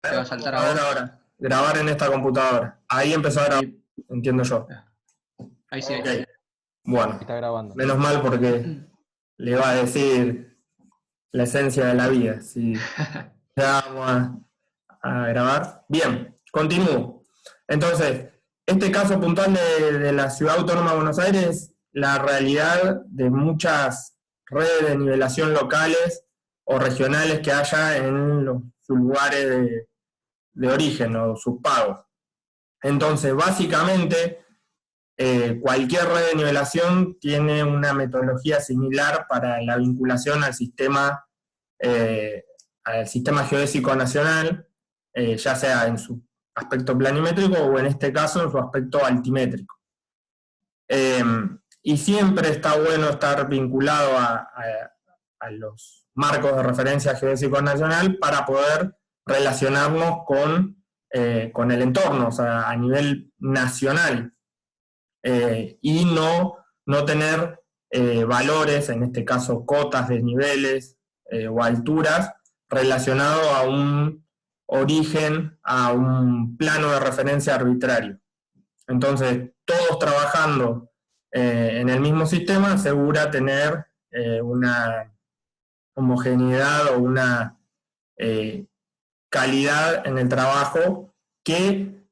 te va a saltar a A ver vos. ahora, grabar en esta computadora. Ahí empezó a grabar, entiendo yo. Ahí sí. Ok, bueno, Está grabando. menos mal porque le iba a decir la esencia de la vida. Si ya vamos a grabar. Bien, continúo. Entonces, este caso puntual de la Ciudad Autónoma de Buenos Aires es la realidad de muchas redes de nivelación locales o regionales que haya en sus lugares de origen o sus pagos. Entonces, básicamente, cualquier red de nivelación tiene una metodología similar para la vinculación al sistema geodésico nacional, ya sea en su aspecto planimétrico o en este caso en su aspecto altimétrico. Y siempre está bueno estar vinculado a los marcos de referencia geodésico nacional para poder relacionarnos con el entorno, o sea, a nivel nacional, y no tener valores, en este caso cotas de niveles o alturas, relacionado a un origen, a un plano de referencia arbitrario. Entonces, todos trabajando en el mismo sistema asegura tener una homogeneidad o una calidad en el trabajo que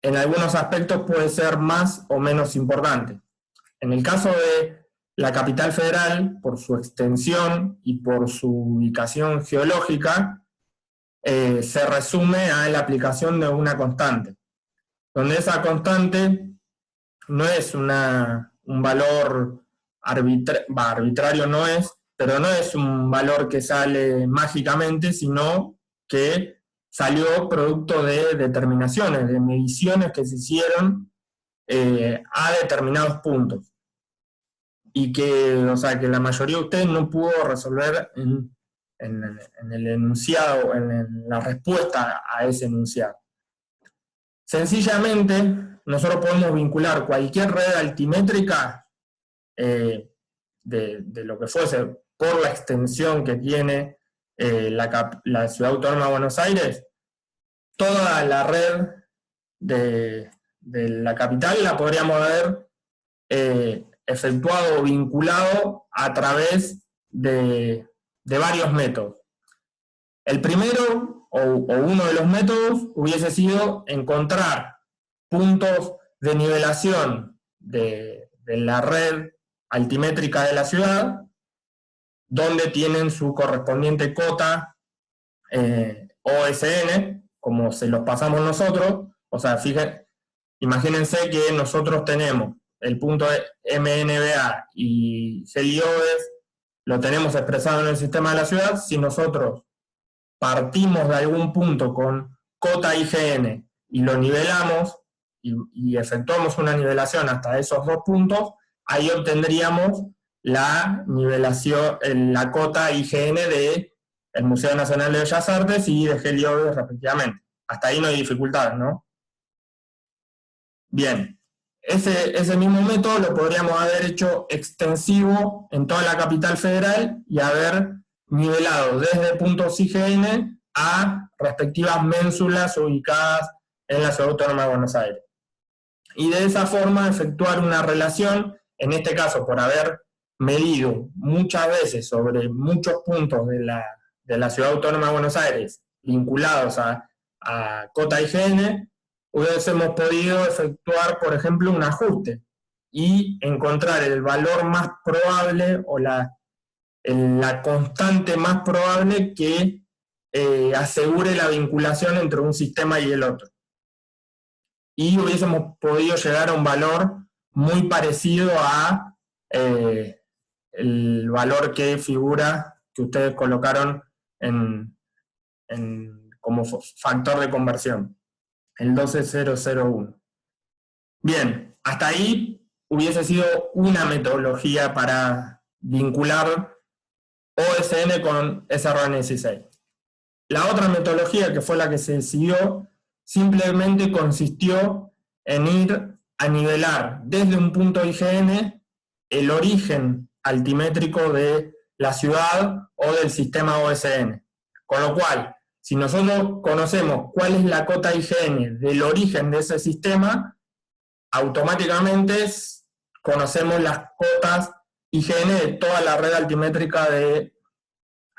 en algunos aspectos puede ser más o menos importante. En el caso de la capital federal, por su extensión y por su ubicación geológica, se resume a la aplicación de una constante, donde esa constante no es un valor arbitrario, no es, pero no es un valor que sale mágicamente, sino que salió producto de determinaciones, de mediciones que se hicieron a determinados puntos. Y que, o sea, que la mayoría de ustedes no pudo resolver en el enunciado, en la respuesta a ese enunciado. Sencillamente, nosotros podemos vincular cualquier red altimétrica de lo que fuese por la extensión que tiene la Ciudad Autónoma de Buenos Aires. Toda la red de la capital la podríamos haber efectuado o vinculado a través de varios métodos. El primero, o uno de los métodos, hubiese sido encontrar puntos de nivelación de la red altimétrica de la ciudad, donde tienen su correspondiente cota OSN, como se los pasamos nosotros. O sea, imagínense que nosotros tenemos el punto de MNBA y GLIODES, lo tenemos expresado en el sistema de la ciudad. Si nosotros partimos de algún punto con cota IGN y lo nivelamos y efectuamos una nivelación hasta esos dos puntos, ahí obtendríamos la nivelación, la cota IGN del Museo Nacional de Bellas Artes y de GLIODES respectivamente. Hasta ahí no hay dificultades, ¿no? Bien, ese mismo método lo podríamos haber hecho extensivo en toda la capital federal y haber nivelado desde puntos IGN a respectivas ménsulas ubicadas en la Ciudad Autónoma de Buenos Aires. Y de esa forma efectuar una relación, en este caso por haber medido muchas veces sobre muchos puntos de la Ciudad Autónoma de Buenos Aires vinculados a cota IGN, hubiésemos podido efectuar, por ejemplo, un ajuste y encontrar el valor más probable o la constante más probable que asegure la vinculación entre un sistema y el otro. Y hubiésemos podido llegar a un valor muy parecido a el valor que figura, que ustedes colocaron como factor de conversión, el 12001. Bien, hasta ahí hubiese sido una metodología para vincular OSN con SRN16. La otra metodología, que fue la que se decidió, simplemente consistió en ir a nivelar desde un punto IGN el origen altimétrico de la ciudad o del sistema OSN. Con lo cual, Si nosotros conocemos cuál es la cota IGN del origen de ese sistema, automáticamente conocemos las cotas IGN de toda la red altimétrica de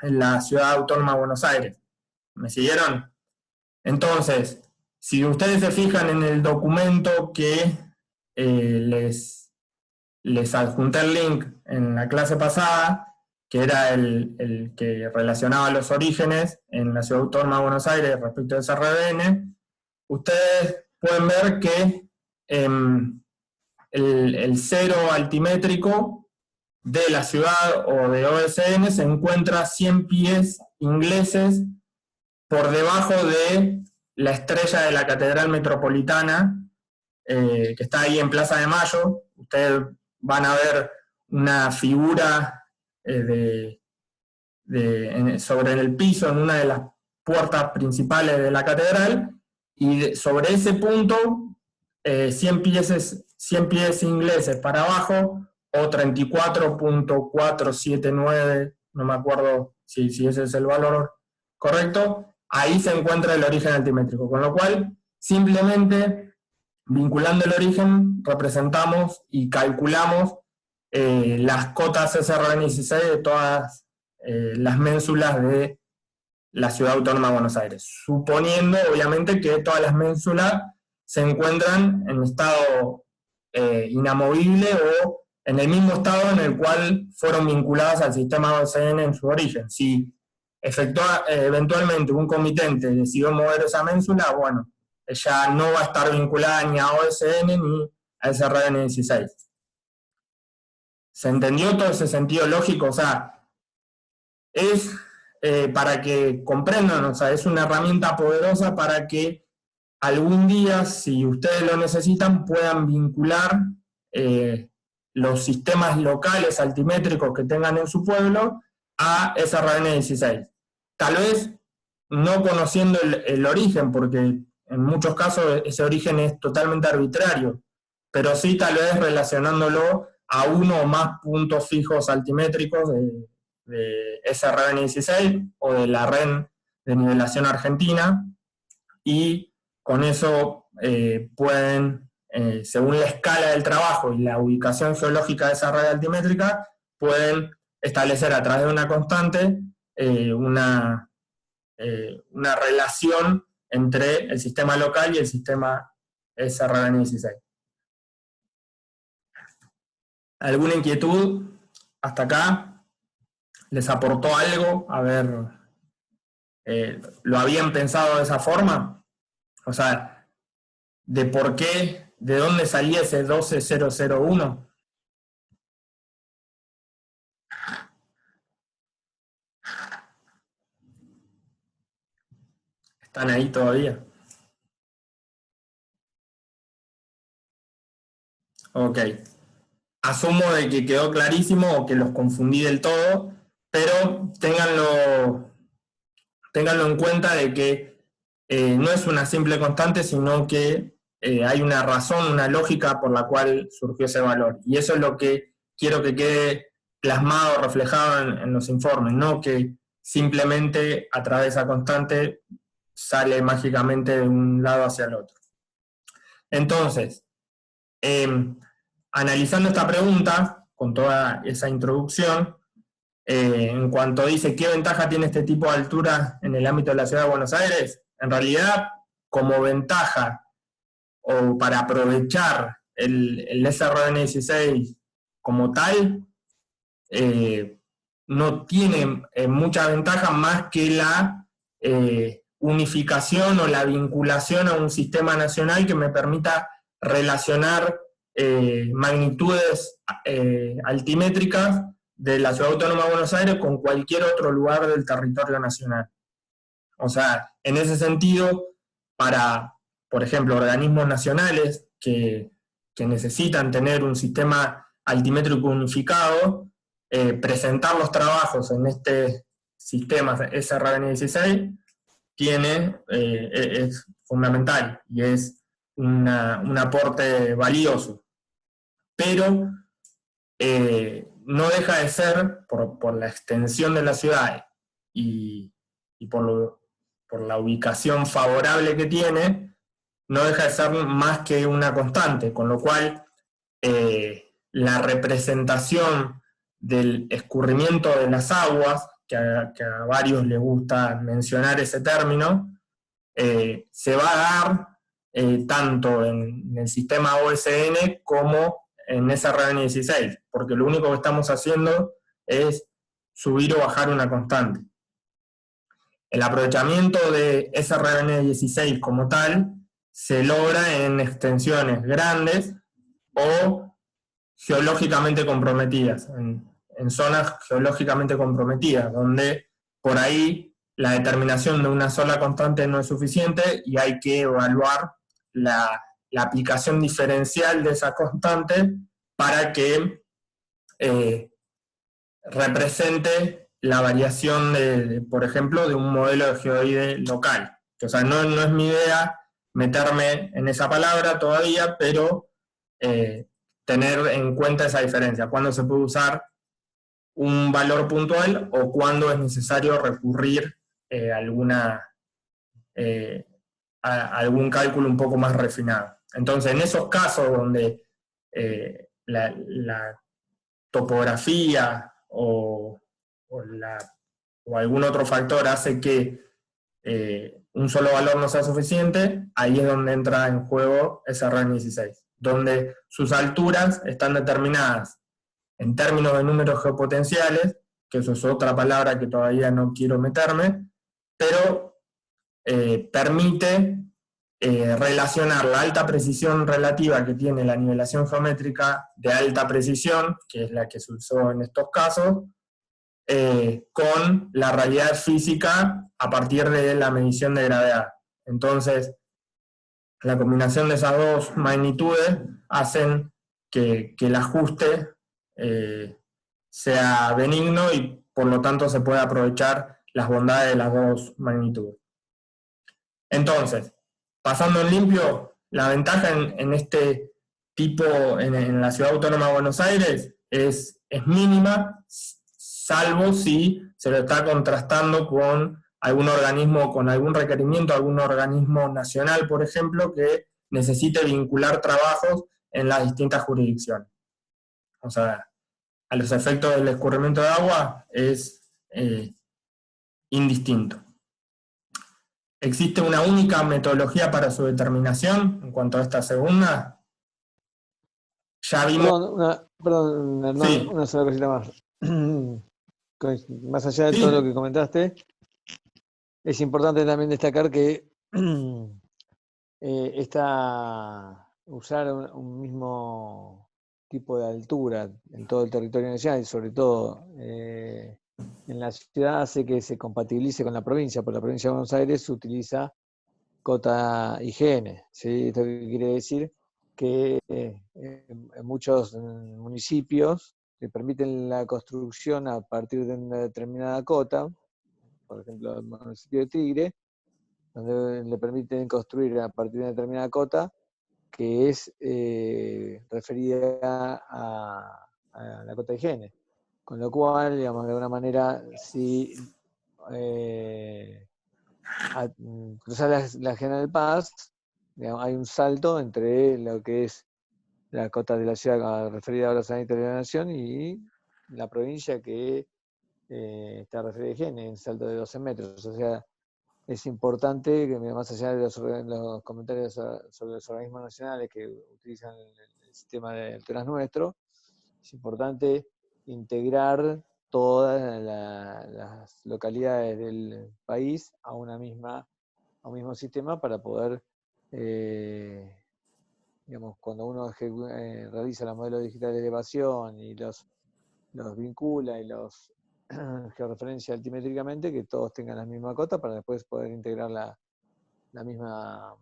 la Ciudad Autónoma de Buenos Aires. ¿Me siguieron? Entonces, si ustedes se fijan en el documento que les adjunté el link en la clase pasada, que era el que relacionaba los orígenes en la Ciudad Autónoma de Buenos Aires respecto a SRBN, ustedes pueden ver que el cero altimétrico de la ciudad o de OSN se encuentra 100 pies ingleses por debajo de la estrella de la Catedral Metropolitana, que está ahí en Plaza de Mayo. Ustedes van a ver una figura sobre el piso en una de las puertas principales de la catedral, y sobre ese punto 100 pies ingleses para abajo, o 34.479, no me acuerdo si ese es el valor correcto, ahí se encuentra el origen altimétrico, con lo cual simplemente vinculando el origen representamos y calculamos las cotas SRN16 de todas las ménsulas de la Ciudad Autónoma de Buenos Aires, suponiendo obviamente que todas las ménsulas se encuentran en estado inamovible o en el mismo estado en el cual fueron vinculadas al sistema OSN en su origen. Si eventualmente un comitente decidió mover esa ménsula, bueno, ella no va a estar vinculada ni a OSN ni a SRN16. ¿Se entendió todo ese sentido lógico? O sea, es para que comprendan, o sea, es una herramienta poderosa para que algún día, si ustedes lo necesitan, puedan vincular los sistemas locales altimétricos que tengan en su pueblo a SRN16. Tal vez no conociendo el origen, porque en muchos casos ese origen es totalmente arbitrario, pero sí tal vez relacionándolo a uno o más puntos fijos altimétricos de SRN16 o de la red de nivelación argentina, y con eso pueden, según la escala del trabajo y la ubicación geológica de esa red altimétrica, pueden establecer a través de una constante una relación entre el sistema local y el sistema SRN16. ¿Alguna inquietud hasta acá? ¿Les aportó algo? A ver, ¿lo habían pensado de esa forma? O sea, ¿de por qué? ¿De dónde salía ese 12001? ¿Están ahí todavía? Ok. Asumo de que quedó clarísimo o que los confundí del todo, pero ténganlo en cuenta de que no es una simple constante, sino que hay una razón, una lógica por la cual surgió ese valor. Y eso es lo que quiero que quede plasmado, reflejado en los informes, no que simplemente a través de esa constante sale mágicamente de un lado hacia el otro. Entonces, analizando esta pregunta, con toda esa introducción, en cuanto dice qué ventaja tiene este tipo de altura en el ámbito de la Ciudad de Buenos Aires, en realidad, como ventaja o para aprovechar el SRN16 como tal, no tiene mucha ventaja más que la unificación o la vinculación a un sistema nacional que me permita relacionar magnitudes altimétricas de la Ciudad Autónoma de Buenos Aires con cualquier otro lugar del territorio nacional. O sea, en ese sentido, para, por ejemplo, organismos nacionales que necesitan tener un sistema altimétrico unificado, presentar los trabajos en este sistema SRN16 es fundamental y es un aporte valioso. Pero no deja de ser, por la extensión de la ciudad y por por la ubicación favorable que tiene, no deja de ser más que una constante, con lo cual la representación del escurrimiento de las aguas, que a varios les gusta mencionar ese término, se va a dar tanto en el sistema OSN como en SRN16, porque lo único que estamos haciendo es subir o bajar una constante. El aprovechamiento de SRN16 como tal se logra en extensiones grandes o geológicamente comprometidas, en zonas geológicamente comprometidas, donde por ahí la determinación de una sola constante no es suficiente y hay que evaluar la aplicación diferencial de esa constante para que represente la variación, por ejemplo, de un modelo de geoide local. O sea, no es mi idea meterme en esa palabra todavía, pero tener en cuenta esa diferencia, cuándo se puede usar un valor puntual o cuándo es necesario recurrir a algún cálculo un poco más refinado. Entonces, en esos casos donde la topografía o algún otro factor hace que un solo valor no sea suficiente, ahí es donde entra en juego SRN16, donde sus alturas están determinadas en términos de números geopotenciales, que eso es otra palabra que todavía no quiero meterme, pero permite relacionar la alta precisión relativa que tiene la nivelación geométrica de alta precisión, que es la que se usó en estos casos, con la realidad física a partir de la medición de gravedad. Entonces, la combinación de esas dos magnitudes hacen que el ajuste sea benigno y por lo tanto se puede aprovechar las bondades de las dos magnitudes. Entonces, pasando en limpio, la ventaja en este tipo, en la Ciudad Autónoma de Buenos Aires, es mínima, salvo si se lo está contrastando con algún organismo, con algún requerimiento, algún organismo nacional, por ejemplo, que necesite vincular trabajos en las distintas jurisdicciones. O sea, a los efectos del escurrimiento de agua es indistinto. ¿Existe una única metodología para su determinación en cuanto a esta segunda? Ya vimos... Perdón, Hernán, sí. Una sola cosita más. Más allá de todo lo que comentaste, es importante también destacar que usar un mismo tipo de altura en todo el territorio nacional y sobre todo en la ciudad hace que se compatibilice con la provincia, porque la provincia de Buenos Aires utiliza cota IGN, ¿sí? Esto quiere decir que en muchos municipios que permiten la construcción a partir de una determinada cota, por ejemplo el municipio de Tigre, donde le permiten construir a partir de una determinada cota que es referida a la cota de higiene. Con lo cual, digamos, de alguna manera, si cruzar la General Paz, digamos, hay un salto entre lo que es la cota de la ciudad referida a la sanitaria de la nación y la provincia que está referida a higiene, un salto de 12 metros. O sea, es importante que, más allá de los comentarios sobre los organismos nacionales que utilizan el sistema de alturas nuestro, es importante integrar todas las localidades del país a un mismo sistema para poder, digamos, cuando uno realiza los modelos digitales de elevación y los vincula y los georreferencia altimétricamente, que todos tengan la misma cota para después poder integrar la misma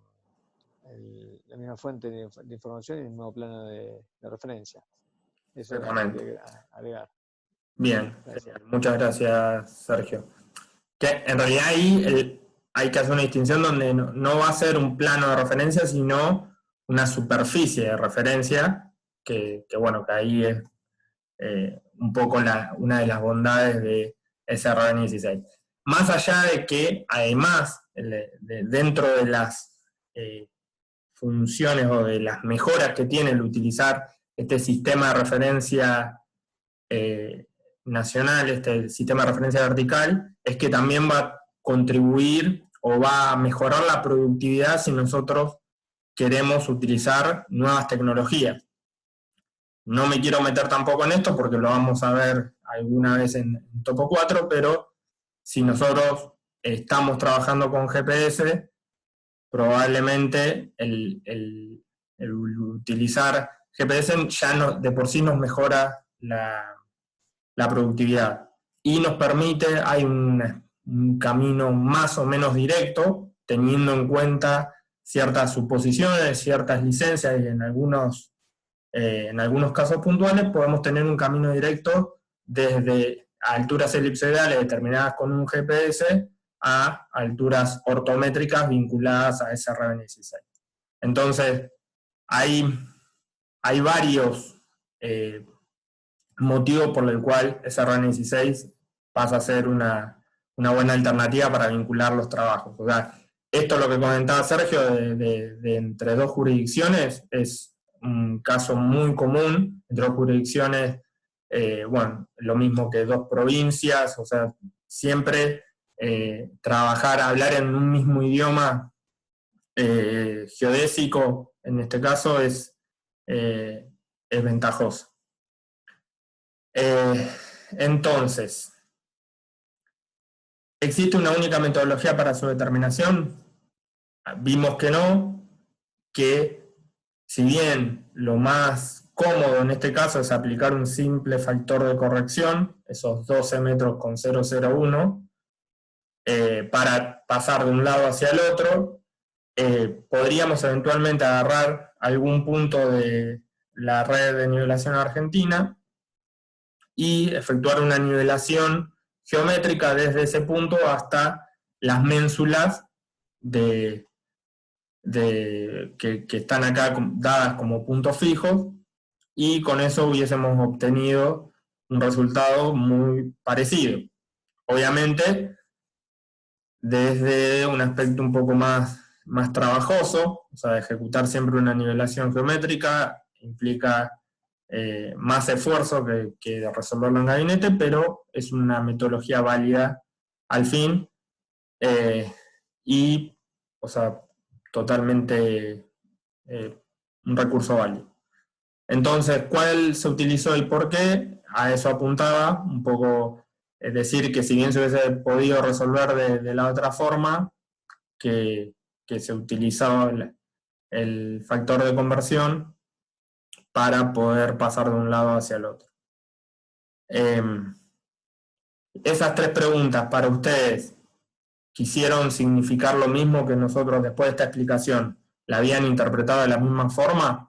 fuente de información y el mismo plano de referencia. Eso es lo que quería agregar. Bien, muchas gracias, Sergio. Que en realidad ahí hay que hacer una distinción donde no va a ser un plano de referencia, sino una superficie de referencia, que bueno, que ahí es un poco una de las bondades de SRN16. más allá de que, además, dentro de las funciones o de las mejoras que tiene el utilizar este sistema de referencia nacional, este sistema de referencia vertical, es que también va a contribuir o va a mejorar la productividad si nosotros queremos utilizar nuevas tecnologías. No me quiero meter tampoco en esto porque lo vamos a ver alguna vez en Topo 4, pero si nosotros estamos trabajando con GPS, probablemente el utilizar GPS ya de por sí nos mejora la productividad y nos permite, hay un camino más o menos directo, teniendo en cuenta ciertas suposiciones, ciertas licencias y en algunos casos puntuales podemos tener un camino directo desde alturas elipsoidales determinadas con un GPS a alturas ortométricas vinculadas a ese RB16. Entonces, hay varios motivos por el cual ese RB16 pasa a ser una buena alternativa para vincular los trabajos. O sea, esto lo que comentaba Sergio de entre dos jurisdicciones es un caso muy común, entre dos jurisdicciones, bueno, lo mismo que dos provincias, o sea, siempre hablar en un mismo idioma geodésico, en este caso, es ventajoso. Entonces, ¿existe una única metodología para su determinación? Vimos que no, que si bien lo más cómodo en este caso es aplicar un simple factor de corrección, esos 12 metros con 001, para pasar de un lado hacia el otro, podríamos eventualmente agarrar algún punto de la red de nivelación argentina y efectuar una nivelación geométrica desde ese punto hasta las ménsulas que están acá dadas como puntos fijos, y con eso hubiésemos obtenido un resultado muy parecido. Obviamente, desde un aspecto un poco más trabajoso, o sea, ejecutar siempre una nivelación geométrica implica más esfuerzo que resolverlo en gabinete, pero es una metodología válida al fin, y, o sea, totalmente un recurso válido. Entonces, ¿cuál se utilizó y por qué? A eso apuntaba un poco, decir que si bien se hubiese podido resolver de la otra forma, que se utilizaba el factor de conversión para poder pasar de un lado hacia el otro. Esas tres preguntas para ustedes, ¿quisieron significar lo mismo que nosotros después de esta explicación la habían interpretado de la misma forma?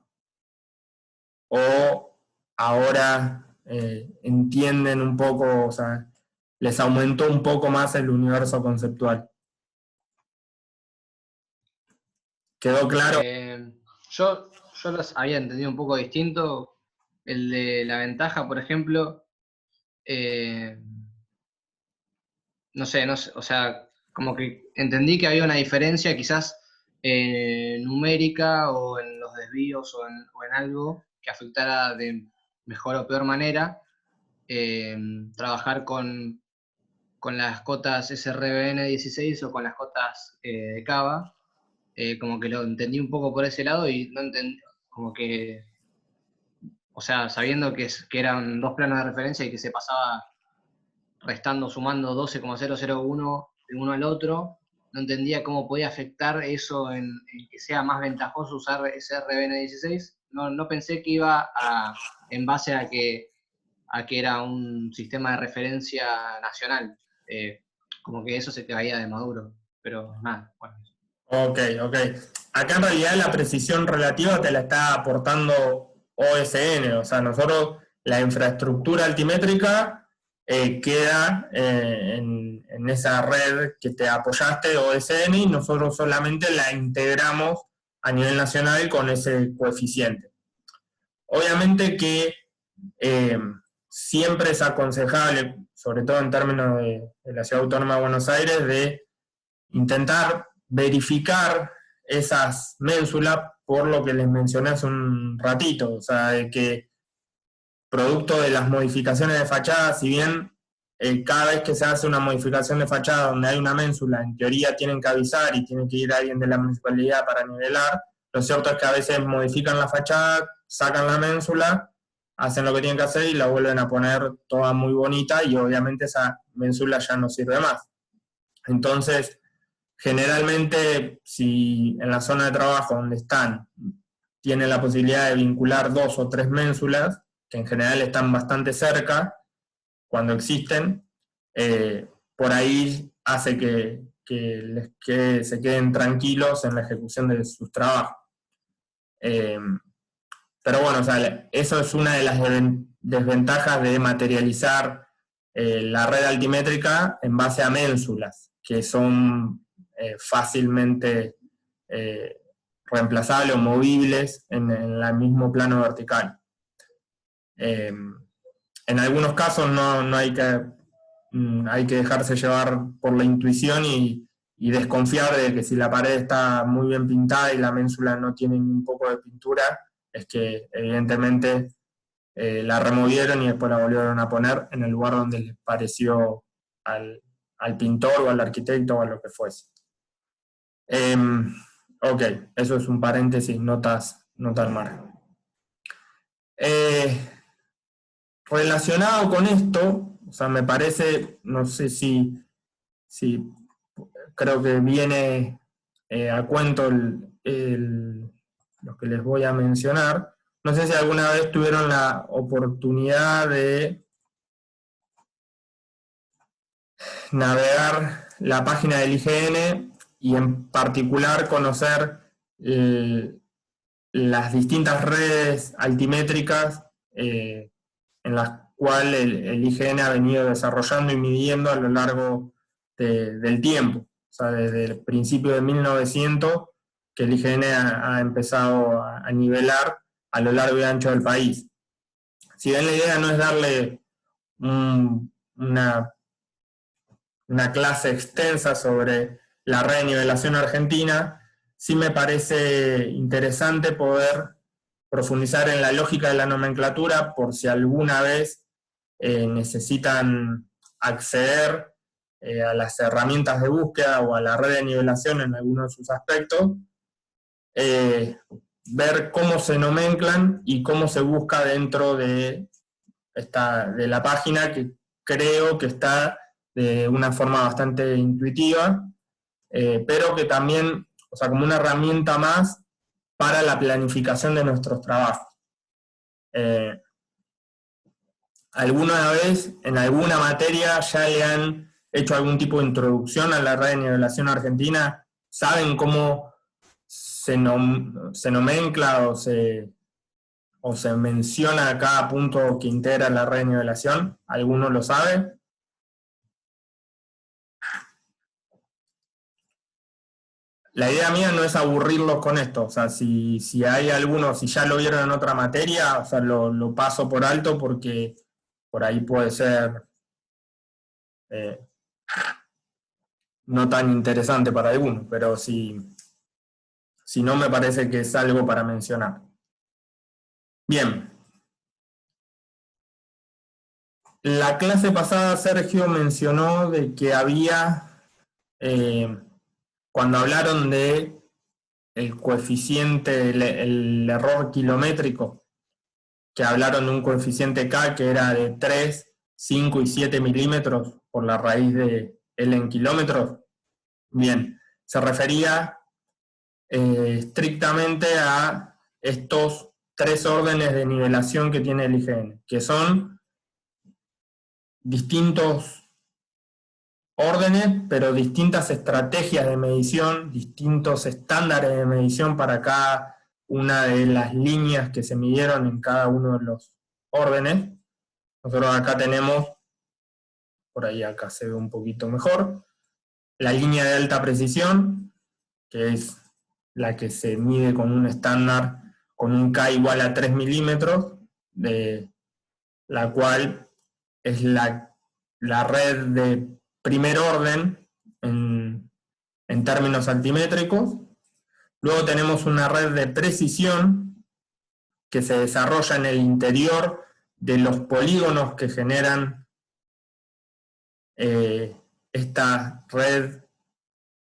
¿O ahora entienden un poco, o sea, les aumentó un poco más el universo conceptual? ¿Quedó claro? Yo los había entendido un poco distinto. El de la ventaja, por ejemplo, no sé, o sea, como que entendí que había una diferencia quizás numérica o en los desvíos o en algo que afectara de mejor o peor manera trabajar con las cotas SRBN 16 o con las cotas de Cava. Como que lo entendí un poco por ese lado y no entendí, como que, o sea, sabiendo que eran dos planos de referencia y que se pasaba restando, sumando 12,001 de uno al otro, no entendía cómo podía afectar eso en que sea más ventajoso usar SRBN16. No pensé que iba en base a que era un sistema de referencia nacional. Como que eso se caía de maduro, pero nada, bueno. Ok. Acá en realidad la precisión relativa te la está aportando OSN, o sea, nosotros la infraestructura altimétrica queda en esa red que te apoyaste, OSN, y nosotros solamente la integramos a nivel nacional con ese coeficiente. Obviamente que siempre es aconsejable, sobre todo en términos de la Ciudad Autónoma de Buenos Aires, de intentar verificar esas ménsulas por lo que les mencioné hace un ratito, o sea, de que producto de las modificaciones de fachada, si bien cada vez que se hace una modificación de fachada donde hay una ménsula, en teoría tienen que avisar y tiene que ir alguien de la municipalidad para nivelar, lo cierto es que a veces modifican la fachada, sacan la ménsula, hacen lo que tienen que hacer y la vuelven a poner toda muy bonita y obviamente esa ménsula ya no sirve más. Entonces, generalmente, si en la zona de trabajo donde están tienen la posibilidad de vincular 2 o 3 ménsulas, que en general están bastante cerca, cuando existen, por ahí hace que se queden tranquilos en la ejecución de sus trabajos. Pero bueno, o sea, eso es una de las desventajas de materializar la red altimétrica en base a ménsulas, que son fácilmente reemplazables o movibles en el mismo plano vertical. En algunos casos no hay que dejarse llevar por la intuición y desconfiar de que si la pared está muy bien pintada y la ménsula no tiene ni un poco de pintura, es que evidentemente la removieron y después la volvieron a poner en el lugar donde les pareció al pintor o al arquitecto o a lo que fuese. Ok, eso es un paréntesis, notas al margen. Relacionado con esto, o sea, me parece, no sé si creo que viene a cuento lo que les voy a mencionar. No sé si alguna vez tuvieron la oportunidad de navegar la página del IGN y en particular conocer las distintas redes altimétricas en las cuales el IGN ha venido desarrollando y midiendo a lo largo del tiempo. O sea, desde el principio de 1900 que el IGN ha empezado a nivelar a lo largo y ancho del país. Si bien la idea no es darle una clase extensa sobre la red de nivelación argentina, sí me parece interesante poder profundizar en la lógica de la nomenclatura por si alguna vez necesitan acceder a las herramientas de búsqueda o a la red de nivelación en alguno de sus aspectos, ver cómo se nomenclan y cómo se busca dentro de la página, que creo que está de una forma bastante intuitiva, pero que también, o sea, como una herramienta más para la planificación de nuestros trabajos. ¿Alguna vez en alguna materia ya le han hecho algún tipo de introducción a la red de nivelación argentina? ¿Saben cómo se nomencla o se menciona cada punto que integra la red de nivelación? ¿Alguno lo sabe? La idea mía no es aburrirlos con esto, o sea, si hay algunos, si ya lo vieron en otra materia, o sea, lo paso por alto porque por ahí puede ser no tan interesante para algunos, pero si no, me parece que es algo para mencionar. Bien. La clase pasada Sergio mencionó de que había, cuando hablaron de el coeficiente, el error kilométrico, que hablaron de un coeficiente K que era de 3, 5 y 7 milímetros por la raíz de L en kilómetros. Bien, se refería estrictamente a estos 3 órdenes de nivelación que tiene el IGN, que son distintos órdenes, pero distintas estrategias de medición, distintos estándares de medición para cada una de las líneas que se midieron en cada uno de los órdenes. Nosotros acá tenemos, por ahí acá se ve un poquito mejor, la línea de alta precisión, que es la que se mide con un estándar, con un K igual a 3 milímetros de la cual es la red de primer orden en términos altimétricos. Luego tenemos una red de precisión que se desarrolla en el interior de los polígonos que generan esta red,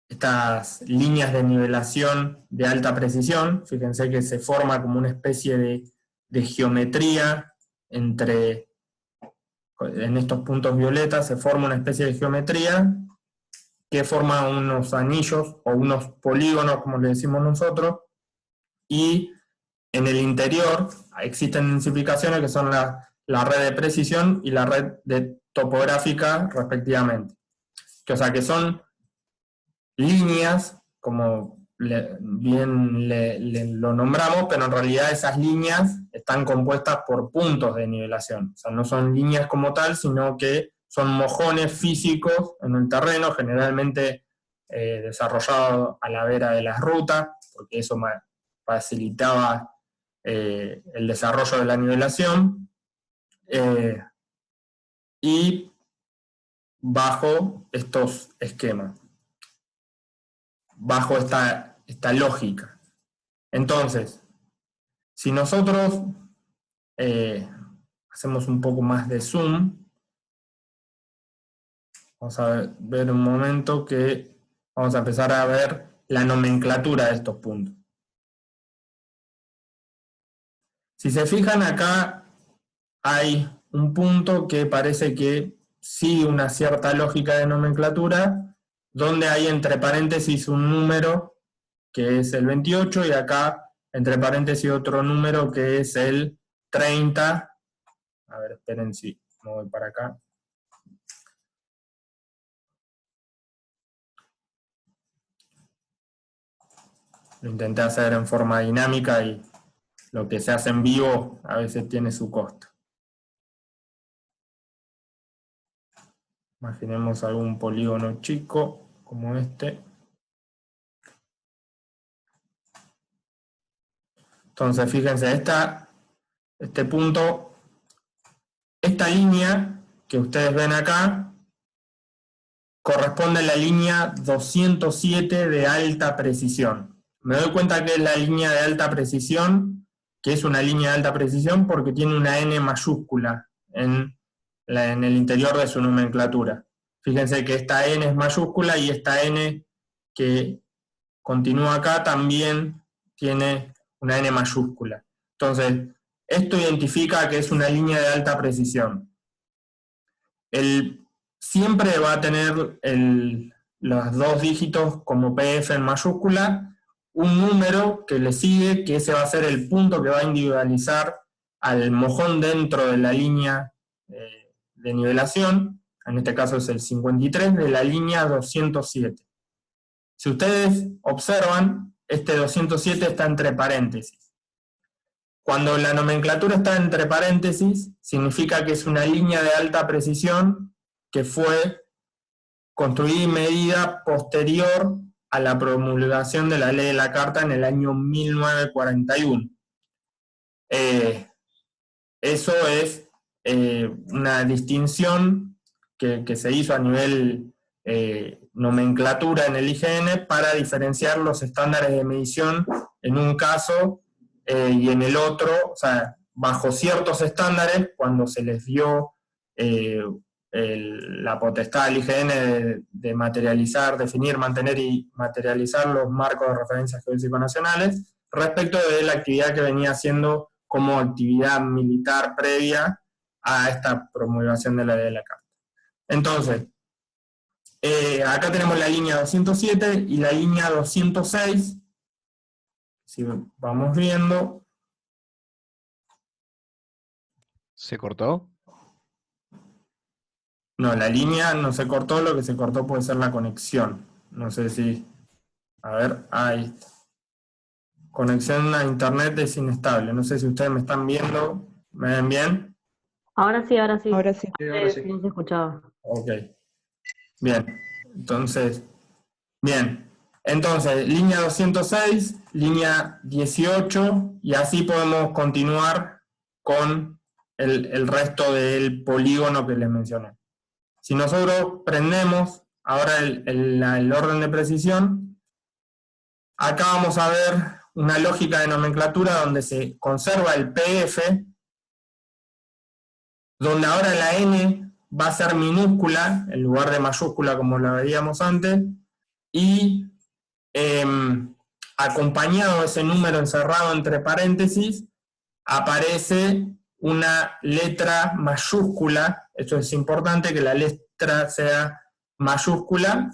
estas líneas de nivelación de alta precisión. Fíjense que se forma como una especie de geometría en estos puntos violetas se forma una especie de geometría que forma unos anillos o unos polígonos, como le decimos nosotros, y en el interior existen densificaciones que son la red de precisión y la red de topográfica respectivamente. O sea que son líneas, como bien lo nombramos, pero en realidad esas líneas están compuestas por puntos de nivelación. O sea, no son líneas como tal, sino que son mojones físicos en el terreno, generalmente desarrollados a la vera de las rutas, porque eso facilitaba el desarrollo de la nivelación, y bajo estos esquemas, bajo esta lógica. Entonces, si nosotros hacemos un poco más de zoom, vamos a ver un momento que vamos a empezar a ver la nomenclatura de estos puntos. Si se fijan acá, hay un punto que parece que sigue una cierta lógica de nomenclatura, donde hay entre paréntesis un número que es el 28 y acá entre paréntesis otro número que es el 30. A ver, esperen si me voy para acá. Lo intenté hacer en forma dinámica y lo que se hace en vivo a veces tiene su costo. Imaginemos algún polígono chico como este. Entonces, fíjense, este punto, esta línea que ustedes ven acá, corresponde a la línea 207 de alta precisión. Me doy cuenta que es la línea de alta precisión, que es una línea de alta precisión porque tiene una N mayúscula en el interior de su nomenclatura. Fíjense que esta N es mayúscula y esta N que continúa acá también tiene una N mayúscula. Entonces, esto identifica que es una línea de alta precisión. Siempre va a tener los dos dígitos como PF en mayúscula, un número que le sigue, que ese va a ser el punto que va a individualizar al mojón dentro de la línea de nivelación, en este caso es el 53 de la línea 207. Si ustedes observan, este 207 está entre paréntesis. Cuando la nomenclatura está entre paréntesis, significa que es una línea de alta precisión que fue construida y medida posterior a la promulgación de la ley de la Carta en el año 1941. Eso es una distinción que se hizo a nivel nomenclatura en el IGN para diferenciar los estándares de medición en un caso y en el otro, o sea, bajo ciertos estándares, cuando se les dio la potestad al IGN de materializar, definir, mantener y materializar los marcos de referencias geodésicos nacionales, respecto de la actividad que venía haciendo como actividad militar previa a esta promulgación de la ley de la Carta. Entonces, acá tenemos la línea 207 y la línea 206. Si vamos viendo. ¿Se cortó? No, la línea no se cortó, lo que se cortó puede ser la conexión. No sé si... A ver, ahí. Conexión a internet es inestable. No sé si ustedes me están viendo. ¿Me ven bien? Ahora sí, ahora sí. Ahora sí. Ahora sí. No se escuchaba. Ok. Bien. Entonces, línea 206, línea 18, y así podemos continuar con el resto del polígono que les mencioné. Si nosotros prendemos ahora el orden de precisión, acá vamos a ver una lógica de nomenclatura donde se conserva el PF, donde ahora la N va a ser minúscula en lugar de mayúscula como la veíamos antes, y acompañado de ese número encerrado entre paréntesis, aparece una letra mayúscula. Esto es importante, que la letra sea mayúscula,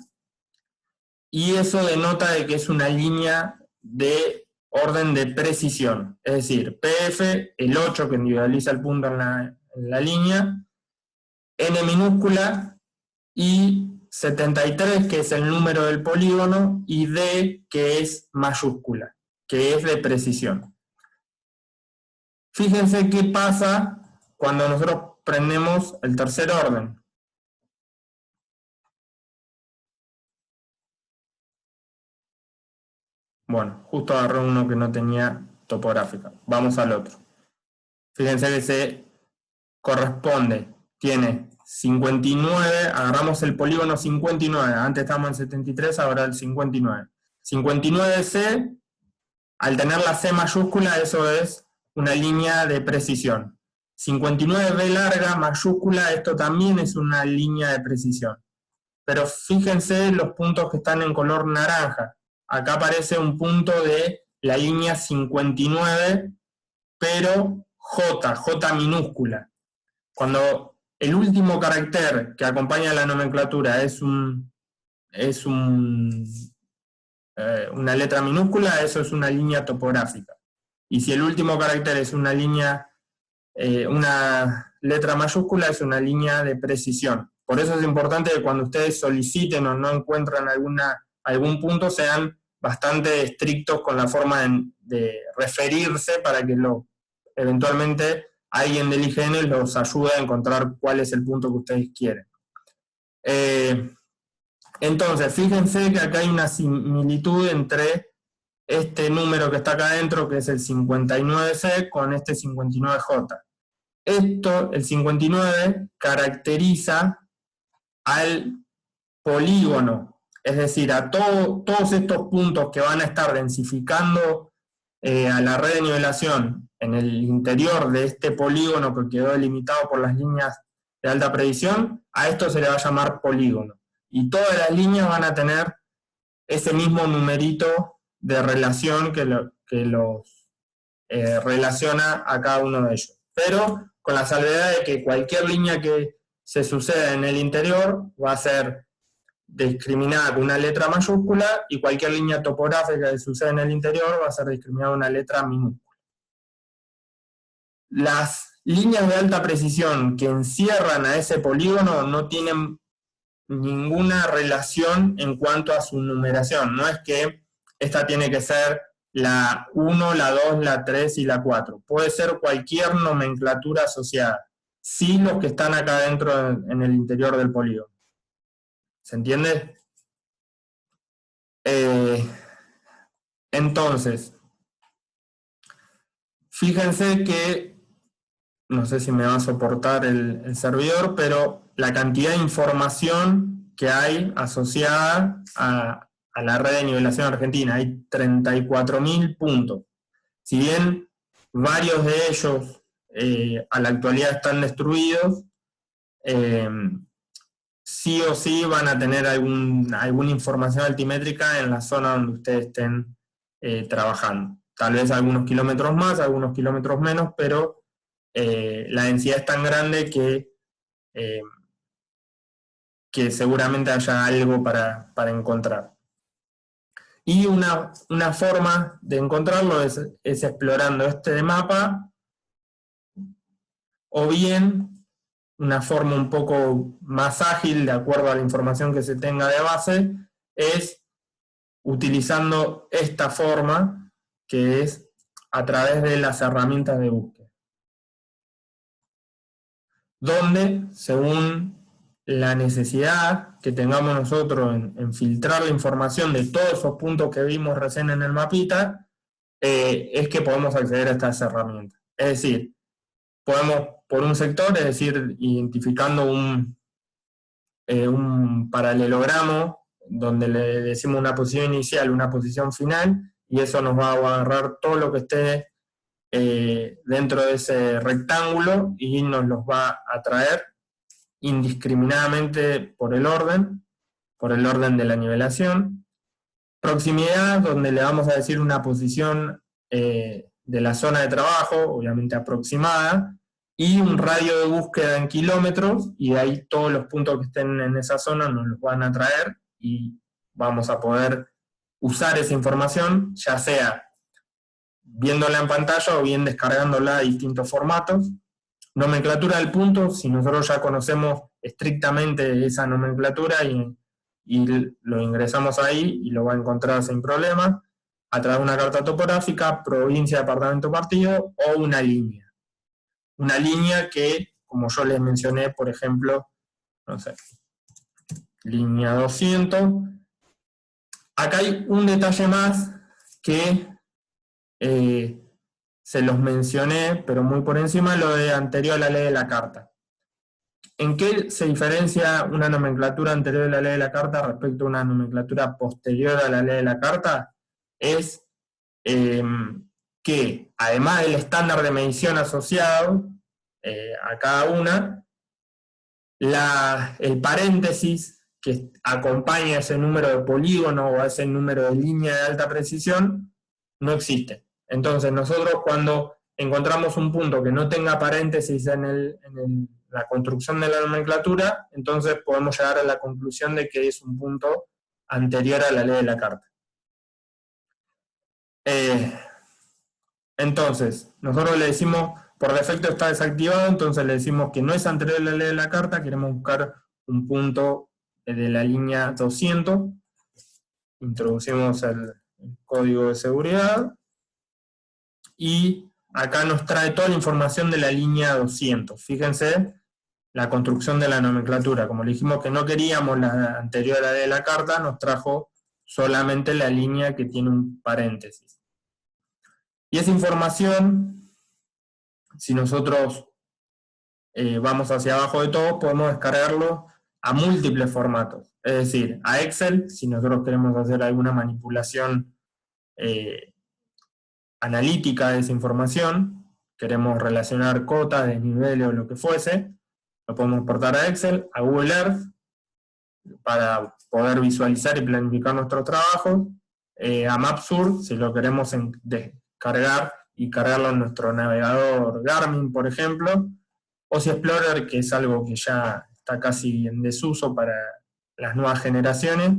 y eso denota de que es una línea de orden de precisión, es decir, PF, el 8 que individualiza el punto en la línea, N minúscula, y 73, que es el número del polígono, y D, que es mayúscula, que es de precisión. Fíjense qué pasa cuando nosotros prendemos el tercer orden. Bueno, justo agarré uno que no tenía topográfica. Vamos al otro. Fíjense que se corresponde, tiene 59, agarramos el polígono 59, antes estábamos en 73, ahora el 59. 59C, al tener la C mayúscula, eso es una línea de precisión. 59B larga, mayúscula, esto también es una línea de precisión. Pero fíjense los puntos que están en color naranja. Acá aparece un punto de la línea 59, pero J minúscula. Cuando el último carácter que acompaña a la nomenclatura es una letra minúscula, eso es una línea topográfica. Y si el último carácter es una letra mayúscula, es una línea de precisión. Por eso es importante que cuando ustedes soliciten o no encuentran algún punto, sean bastante estrictos con la forma de referirse para que eventualmente alguien del IGN los ayude a encontrar cuál es el punto que ustedes quieren. Entonces, fíjense que acá hay una similitud entre este número que está acá adentro, que es el 59C, con este 59J. El 59 caracteriza al polígono, es decir, a todos estos puntos que van a estar densificando a la red de nivelación en el interior de este polígono que quedó delimitado por las líneas de alta precisión, a esto se le va a llamar polígono. Y todas las líneas van a tener ese mismo numerito de relación que los relaciona a cada uno de ellos. Pero con la salvedad de que cualquier línea que se suceda en el interior va a ser discriminada con una letra mayúscula, y cualquier línea topográfica que suceda en el interior va a ser discriminada con una letra minúscula. Las líneas de alta precisión que encierran a ese polígono no tienen ninguna relación en cuanto a su numeración. No es que esta tiene que ser la 1, la 2, la 3 y la 4. Puede ser cualquier nomenclatura asociada. Sí, los que están acá adentro en el interior del polígono. ¿Se entiende? Entonces, fíjense que, no sé si me va a soportar el servidor, pero la cantidad de información que hay asociada a la red de nivelación argentina, hay 34.000 puntos. Si bien varios de ellos a la actualidad están destruidos, sí o sí van a tener alguna información altimétrica en la zona donde ustedes estén trabajando. Tal vez algunos kilómetros más, algunos kilómetros menos, pero la densidad es tan grande que seguramente haya algo para encontrar. Y una forma de encontrarlo es explorando este mapa, o bien una forma un poco más ágil, de acuerdo a la información que se tenga de base, es utilizando esta forma, que es a través de las herramientas de búsqueda, donde, según la necesidad que tengamos nosotros en filtrar la información de todos esos puntos que vimos recién en el mapita, es que podemos acceder a estas herramientas. Es decir, podemos por un sector, es decir, identificando un paralelogramo donde le decimos una posición inicial, una posición final, y eso nos va a agarrar todo lo que esté dentro de ese rectángulo y nos los va a traer indiscriminadamente por el orden de la nivelación. Proximidad, donde le vamos a decir una posición de la zona de trabajo, obviamente aproximada, y un radio de búsqueda en kilómetros, y de ahí todos los puntos que estén en esa zona nos los van a traer, y vamos a poder usar esa información, ya sea viéndola en pantalla o bien descargándola a distintos formatos. Nomenclatura del punto, si nosotros ya conocemos estrictamente esa nomenclatura y lo ingresamos ahí y lo va a encontrar sin problema, a través de una carta topográfica, provincia, departamento, partido, o una línea. Una línea que, como yo les mencioné, por ejemplo, no sé, línea 200. Acá hay un detalle más que se los mencioné, pero muy por encima, lo de anterior a la ley de la carta. ¿En qué se diferencia una nomenclatura anterior a la ley de la carta respecto a una nomenclatura posterior a la ley de la carta? Es que, además del estándar de medición asociado a cada una, el paréntesis que acompaña ese número de polígono o a ese número de línea de alta precisión no existe. Entonces nosotros cuando encontramos un punto que no tenga paréntesis en la construcción de la nomenclatura, entonces podemos llegar a la conclusión de que es un punto anterior a la ley de la carta. Entonces, nosotros le decimos, por defecto está desactivado, entonces le decimos que no es anterior a la ley de la carta, queremos buscar un punto de la línea 200, introducimos el código de seguridad, y acá nos trae toda la información de la línea 200. Fíjense la construcción de la nomenclatura. Como le dijimos que no queríamos la anterior a la de la carta, nos trajo solamente la línea que tiene un paréntesis. Y esa información, si nosotros vamos hacia abajo de todo, podemos descargarlo a múltiples formatos. Es decir, a Excel, si nosotros queremos hacer alguna manipulación analítica de esa información, queremos relacionar cotas, desniveles o lo que fuese, lo podemos exportar a Excel, a Google Earth, para poder visualizar y planificar nuestros trabajos, a Mapsur, si lo queremos descargar y cargarlo en nuestro navegador Garmin, por ejemplo, OSI Explorer, que es algo que ya está casi en desuso para las nuevas generaciones,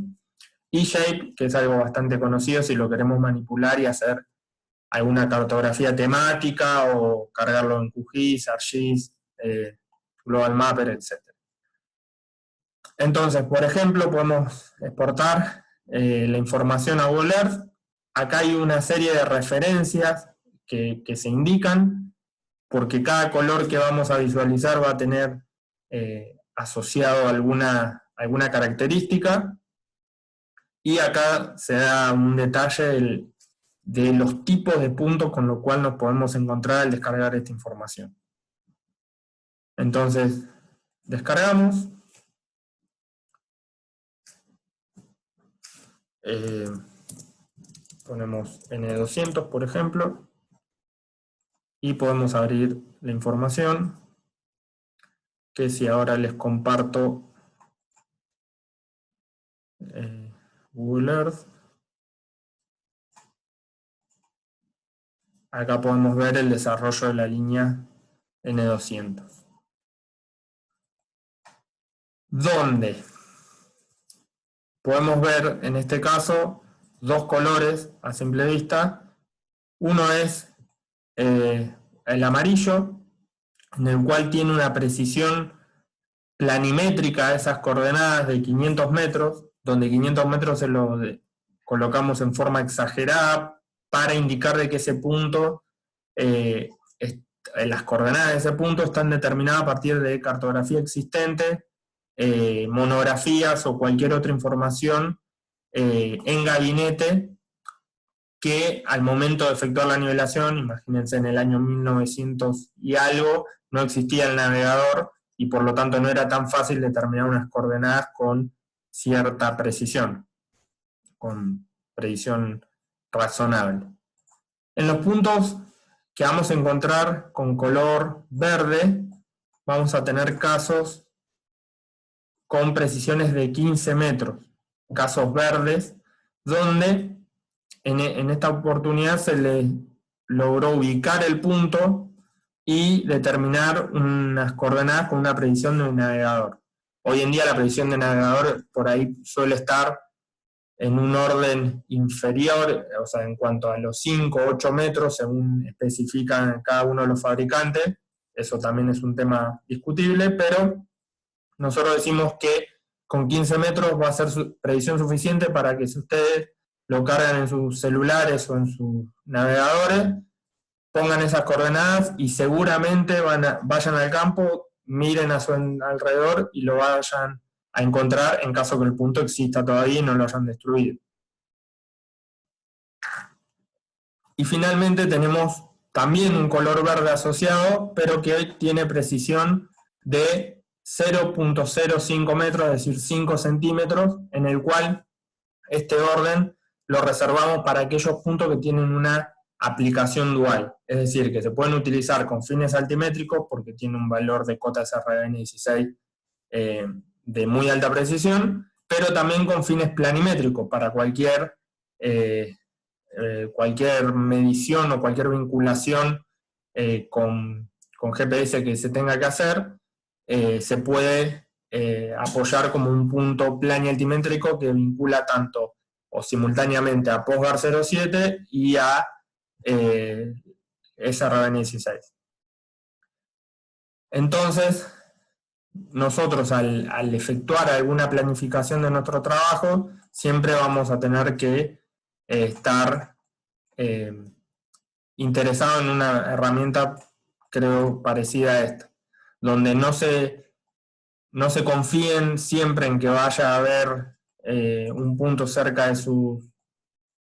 y Shape, que es algo bastante conocido si lo queremos manipular y hacer alguna cartografía temática o cargarlo en QGIS, ArcGIS, Global Mapper, etc. Entonces, por ejemplo, podemos exportar la información a Google Earth. Acá hay una serie de referencias que se indican, porque cada color que vamos a visualizar va a tener asociado alguna característica, y acá se da un detalle de los tipos de puntos con los cuales nos podemos encontrar al descargar esta información. Entonces, descargamos. Ponemos N200, por ejemplo, y podemos abrir la información, que si ahora les comparto Google Earth, acá podemos ver el desarrollo de la línea N200. ¿Dónde? Podemos ver, en este caso, dos colores a simple vista. Uno es el amarillo, en el cual tiene una precisión planimétrica de esas coordenadas de 500 metros, donde 500 metros se lo colocamos en forma exagerada para indicar de que ese punto, las coordenadas de ese punto están determinadas a partir de cartografía existente, monografías o cualquier otra información en gabinete que al momento de efectuar la nivelación, imagínense en el año 1900 y algo, no existía el navegador y por lo tanto no era tan fácil determinar unas coordenadas con cierta precisión, con precisión razonable. En los puntos que vamos a encontrar con color verde, vamos a tener casos con precisiones de 15 metros, casos verdes, donde en esta oportunidad se le logró ubicar el punto y determinar unas coordenadas con una predicción del navegador. Hoy en día la predicción del navegador por ahí suele estar en un orden inferior, o sea, en cuanto a los 5 o 8 metros, según especifican cada uno de los fabricantes. Eso también es un tema discutible, pero nosotros decimos que con 15 metros va a ser predicción suficiente para que si ustedes lo cargan en sus celulares o en sus navegadores, pongan esas coordenadas y seguramente vayan al campo, miren a su alrededor y lo vayan a encontrar en caso que el punto exista todavía y no lo hayan destruido. Y finalmente tenemos también un color verde asociado, pero que hoy tiene precisión de 0.05 metros, es decir, 5 centímetros, en el cual este orden lo reservamos para aquellos puntos que tienen una aplicación dual, es decir, que se pueden utilizar con fines altimétricos porque tiene un valor de cota SRBN16 de muy alta precisión, pero también con fines planimétricos para cualquier medición o cualquier vinculación con GPS que se tenga que hacer, se puede apoyar como un punto planialtimétrico que vincula tanto o simultáneamente a PostGuard 07 y a SRBN16. Entonces, nosotros al efectuar alguna planificación de nuestro trabajo, siempre vamos a tener que estar interesado en una herramienta, creo, parecida a esta, donde no se confíen siempre en que vaya a haber un punto cerca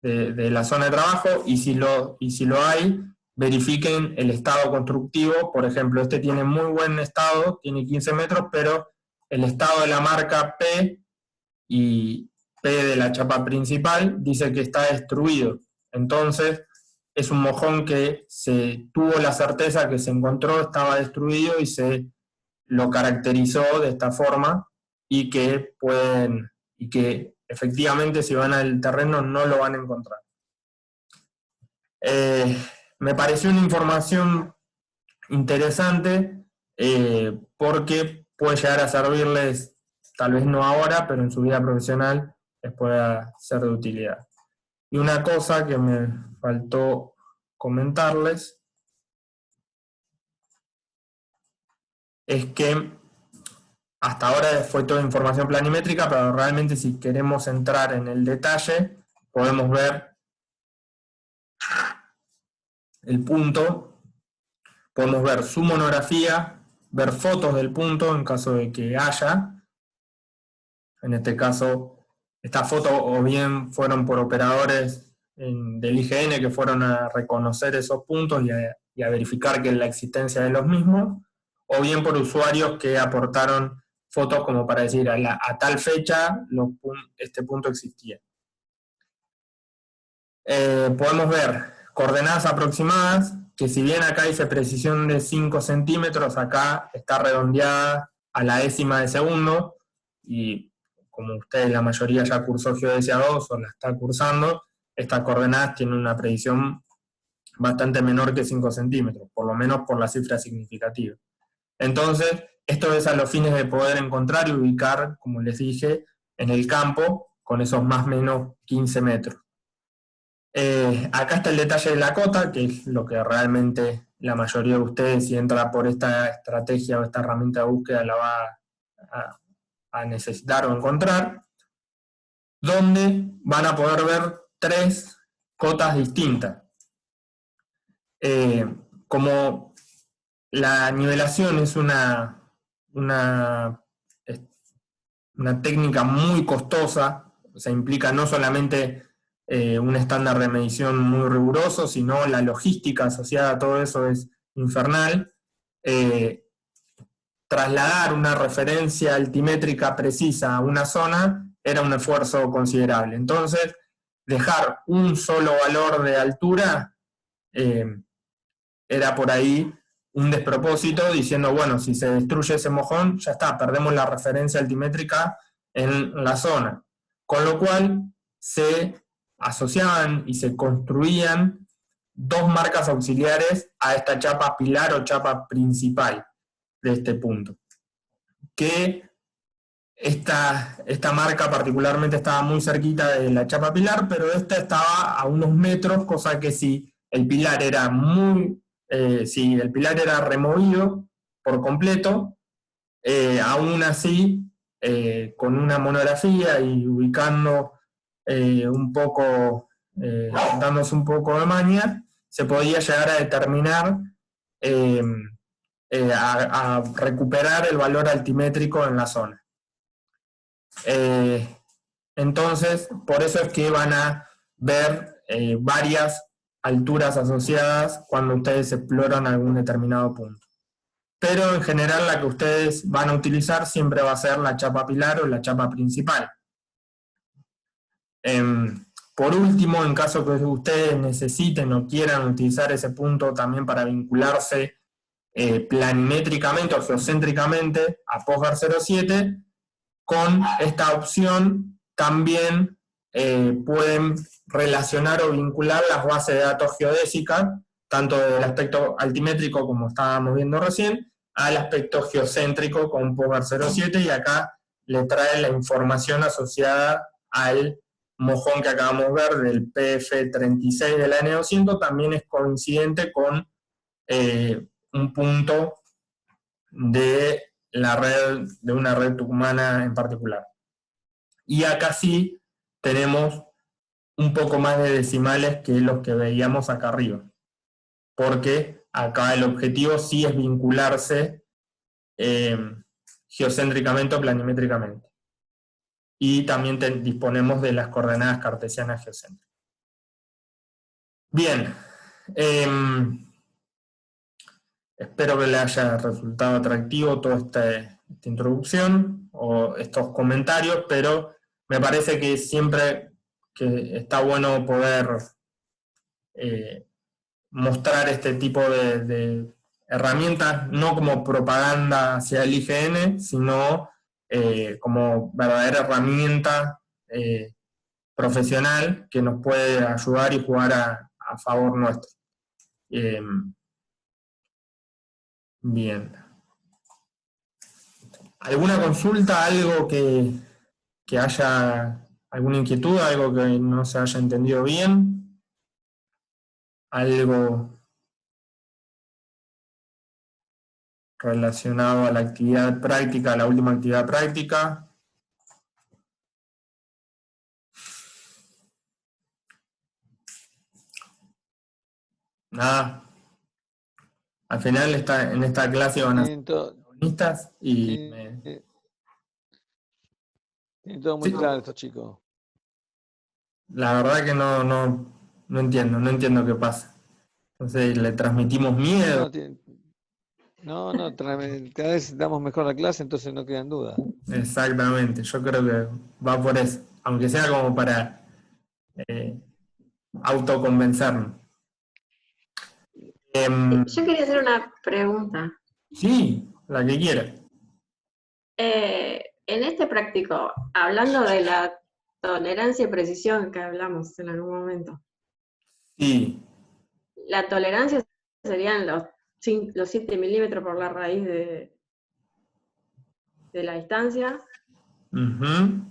de la zona de trabajo, y si lo hay, verifiquen el estado constructivo. Por ejemplo, este tiene muy buen estado, tiene 15 metros, pero el estado de la marca P y P de la chapa principal dice que está destruido. Entonces, es un mojón que se tuvo la certeza que se encontró, estaba destruido y se lo caracterizó de esta forma, y que efectivamente si van al terreno no lo van a encontrar. Me pareció una información interesante porque puede llegar a servirles, tal vez no ahora, pero en su vida profesional les pueda ser de utilidad. Y una cosa que me faltó comentarles es que hasta ahora fue toda información planimétrica, pero realmente si queremos entrar en el detalle, podemos ver el punto, podemos ver su monografía, ver fotos del punto en caso de que haya. En este caso, estas fotos o bien fueron por operadores del IGN que fueron a reconocer esos puntos y a verificar que la existencia de los mismos, o bien por usuarios que aportaron fotos como para decir a tal fecha este punto existía. Podemos ver coordenadas aproximadas, que si bien acá dice precisión de 5 centímetros, acá está redondeada a la décima de segundo, y como ustedes la mayoría ya cursó Geodesia 2 o la está cursando, estas coordenadas tienen una precisión bastante menor que 5 centímetros, por lo menos por la cifra significativa. Entonces, esto es a los fines de poder encontrar y ubicar, como les dije, en el campo con esos más o menos 15 metros. Acá está el detalle de la cota, que es lo que realmente la mayoría de ustedes, si entra por esta estrategia o esta herramienta de búsqueda, la va a necesitar o encontrar, donde van a poder ver 3 cotas distintas. Como la nivelación es una técnica muy costosa, o sea, implica no solamente un estándar de medición muy riguroso, sino la logística asociada a todo eso es infernal. Trasladar una referencia altimétrica precisa a una zona era un esfuerzo considerable. Entonces, dejar un solo valor de altura era por ahí un despropósito, diciendo, bueno, si se destruye ese mojón, ya está, perdemos la referencia altimétrica en la zona. Con lo cual, se asociaban y se construían dos marcas auxiliares a esta chapa pilar o chapa principal de este punto. Que esta marca particularmente estaba muy cerquita de la chapa pilar, pero esta estaba a unos metros, cosa que si el pilar era si el pilar era removido por completo, aún así, con una monografía y ubicando un poco, dándose un poco de maña, se podía llegar a determinar, a recuperar el valor altimétrico en la zona. Entonces, por eso es que van a ver varias alturas asociadas cuando ustedes exploran algún determinado punto. Pero en general la que ustedes van a utilizar siempre va a ser la chapa pilar o la chapa principal. Por último, en caso que ustedes necesiten o quieran utilizar ese punto también para vincularse planimétricamente o geocéntricamente a PostGres 07, con esta opción también pueden relacionar o vincular las bases de datos geodésicas, tanto del aspecto altimétrico, como estábamos viendo recién, al aspecto geocéntrico con PostGres 07, y acá le trae la información asociada al mojón que acabamos de ver del PF36 de la N200, también es coincidente con un punto de la red, de una red tucumana en particular. Y acá sí tenemos un poco más de decimales que los que veíamos acá arriba, porque acá el objetivo sí es vincularse geocéntricamente o planimétricamente. Y también disponemos de las coordenadas cartesianas geocéntricas. Bien. Espero que le haya resultado atractivo toda esta introducción o estos comentarios, pero me parece que siempre que está bueno poder mostrar este tipo de herramientas, no como propaganda hacia el IGN, sino como verdadera herramienta profesional que nos puede ayudar y jugar a favor nuestro. Bien. ¿Alguna consulta, algo que haya, alguna inquietud, algo que no se haya entendido bien? ¿Algo relacionado a la actividad práctica, a la última actividad práctica? Nada. Al final en esta clase van a ser protagonistas y tiene todo muy claro estos chicos. La verdad que no entiendo qué pasa. Entonces, ¿le transmitimos miedo? Cada vez damos mejor la clase, entonces no quedan dudas. Exactamente, yo creo que va por eso, aunque sea como para autoconvencernos. Yo quería hacer una pregunta. Sí, la que quiera. En este práctico, hablando de la tolerancia y precisión que hablamos en algún momento. Sí. La tolerancia serían los 7 milímetros por la raíz de la distancia. Uh-huh.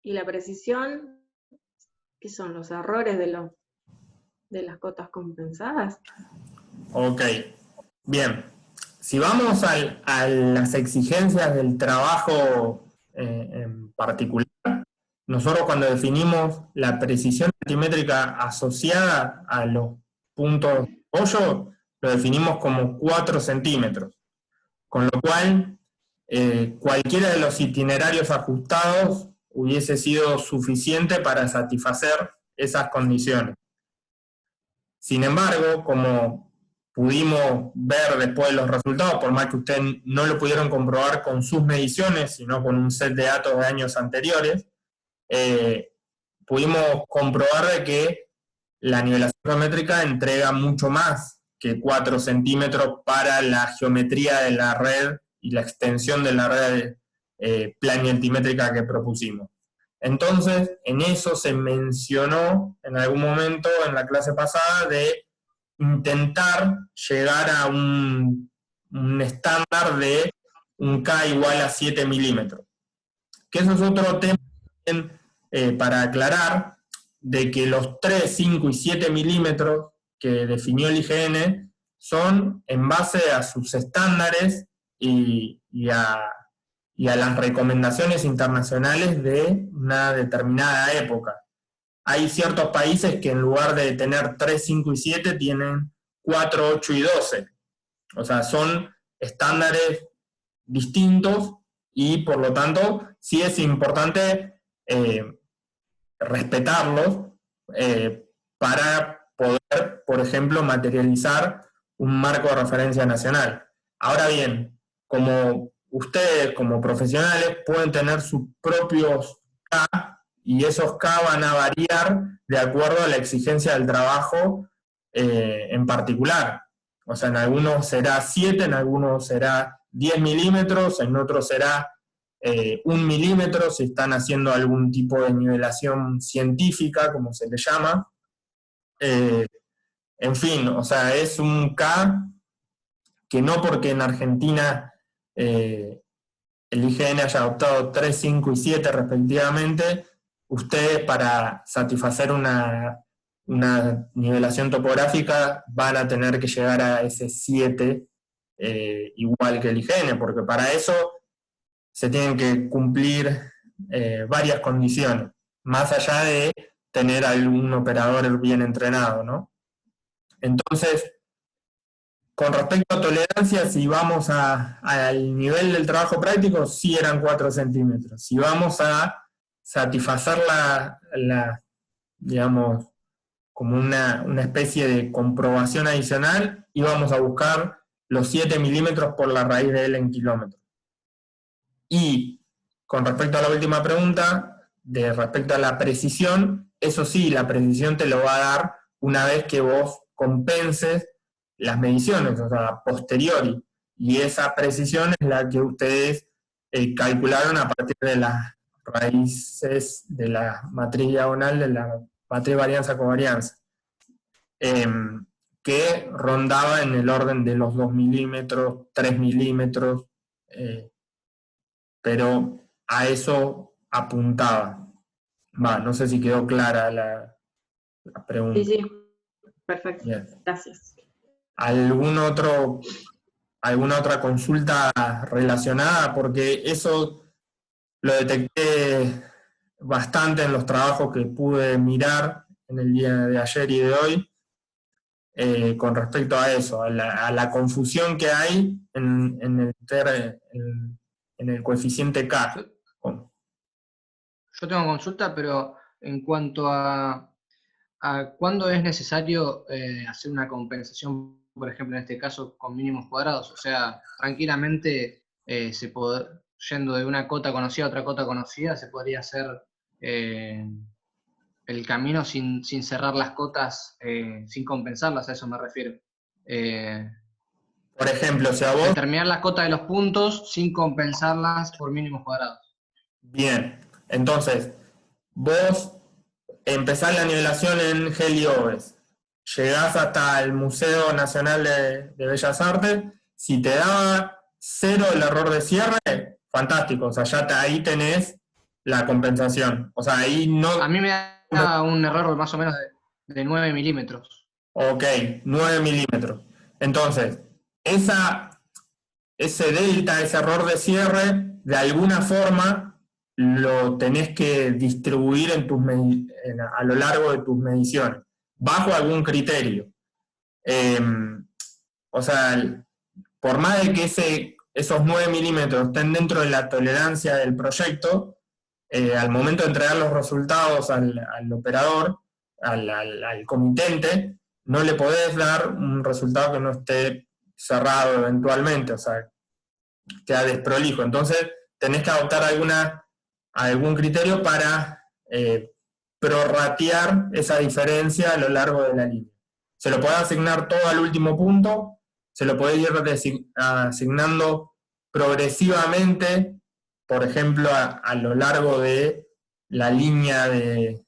Y la precisión, ¿qué son los errores de las cotas compensadas? Ok, bien. Si vamos a las exigencias del trabajo en particular, nosotros cuando definimos la precisión altimétrica asociada a los puntos de apoyo, lo definimos como 4 centímetros. Con lo cual, cualquiera de los itinerarios ajustados hubiese sido suficiente para satisfacer esas condiciones. Sin embargo, como pudimos ver después de los resultados, por más que ustedes no lo pudieron comprobar con sus mediciones, sino con un set de datos de años anteriores, pudimos comprobar de que la nivelación geométrica entrega mucho más que 4 centímetros para la geometría de la red y la extensión de la red planialtimétrica que propusimos. Entonces, en eso se mencionó en algún momento en la clase pasada de intentar llegar a un estándar de un K igual a 7 milímetros. Que eso es otro tema para aclarar, de que los 3, 5 y 7 milímetros que definió el IGN son en base a sus estándares y a las recomendaciones internacionales de una determinada época. Hay ciertos países que en lugar de tener 3, 5 y 7 tienen 4, 8 y 12. O sea, son estándares distintos y por lo tanto sí es importante respetarlos para poder, por ejemplo, materializar un marco de referencia nacional. Ahora bien, como ustedes como profesionales pueden tener sus propios K y esos K van a variar de acuerdo a la exigencia del trabajo en particular. O sea, en algunos será 7, en algunos será 10 milímetros, en otros será 1 milímetro si están haciendo algún tipo de nivelación científica, como se le llama. En fin, o sea, es un K que no porque en Argentina el IGN haya adoptado 3, 5 y 7 respectivamente, ustedes para satisfacer una nivelación topográfica van a tener que llegar a ese 7 igual que el IGN, porque para eso se tienen que cumplir varias condiciones, más allá de tener algún operador bien entrenado, ¿no? Entonces, con respecto a tolerancia, si vamos al nivel del trabajo práctico, sí eran 4 centímetros. Si vamos a satisfacer digamos, como una especie de comprobación adicional, íbamos a buscar los 7 milímetros por la raíz de L en kilómetros. Y con respecto a la última pregunta, respecto a la precisión, eso sí, la precisión te lo va a dar una vez que vos compenses las mediciones, o sea, a posteriori. Y esa precisión es la que ustedes calcularon a partir de las raíces de la matriz diagonal de la matriz varianza-covarianza, que rondaba en el orden de los 2 milímetros, 3 milímetros, pero a eso apuntaba. No sé si quedó clara la pregunta. Sí, sí, perfecto. Bien. Gracias. ¿Alguna otra consulta relacionada? Porque eso lo detecté bastante en los trabajos que pude mirar en el día de ayer y de hoy, con respecto a eso, a la confusión que hay en el coeficiente K. Yo tengo consulta, pero en cuanto a cuándo es necesario hacer una compensación, por ejemplo, en este caso, con mínimos cuadrados. O sea, tranquilamente, yendo de una cota conocida a otra cota conocida, se podría hacer el camino sin cerrar las cotas, sin compensarlas, a eso me refiero. Por ejemplo, si a vos... Determinar la cota de los puntos sin compensarlas por mínimos cuadrados. Bien, entonces, vos empezás la nivelación en Heliobes, llegás hasta el Museo Nacional de Bellas Artes, si te daba 0 el error de cierre, fantástico, o sea, ya ahí tenés la compensación. O sea, ahí no... A mí me da un error más o menos de 9 milímetros. Ok, 9 milímetros. Entonces, ese delta, ese error de cierre, de alguna forma lo tenés que distribuir a lo largo de tus mediciones, bajo algún criterio. O sea, por más de que esos 9 milímetros estén dentro de la tolerancia del proyecto, al momento de entregar los resultados al operador, al comitente, no le podés dar un resultado que no esté cerrado eventualmente, o sea, queda desprolijo. Entonces, tenés que adoptar algún criterio para prorratear esa diferencia a lo largo de la línea. Se lo podés asignar todo al último punto, se lo podés ir asignando progresivamente, por ejemplo, a lo largo de la línea de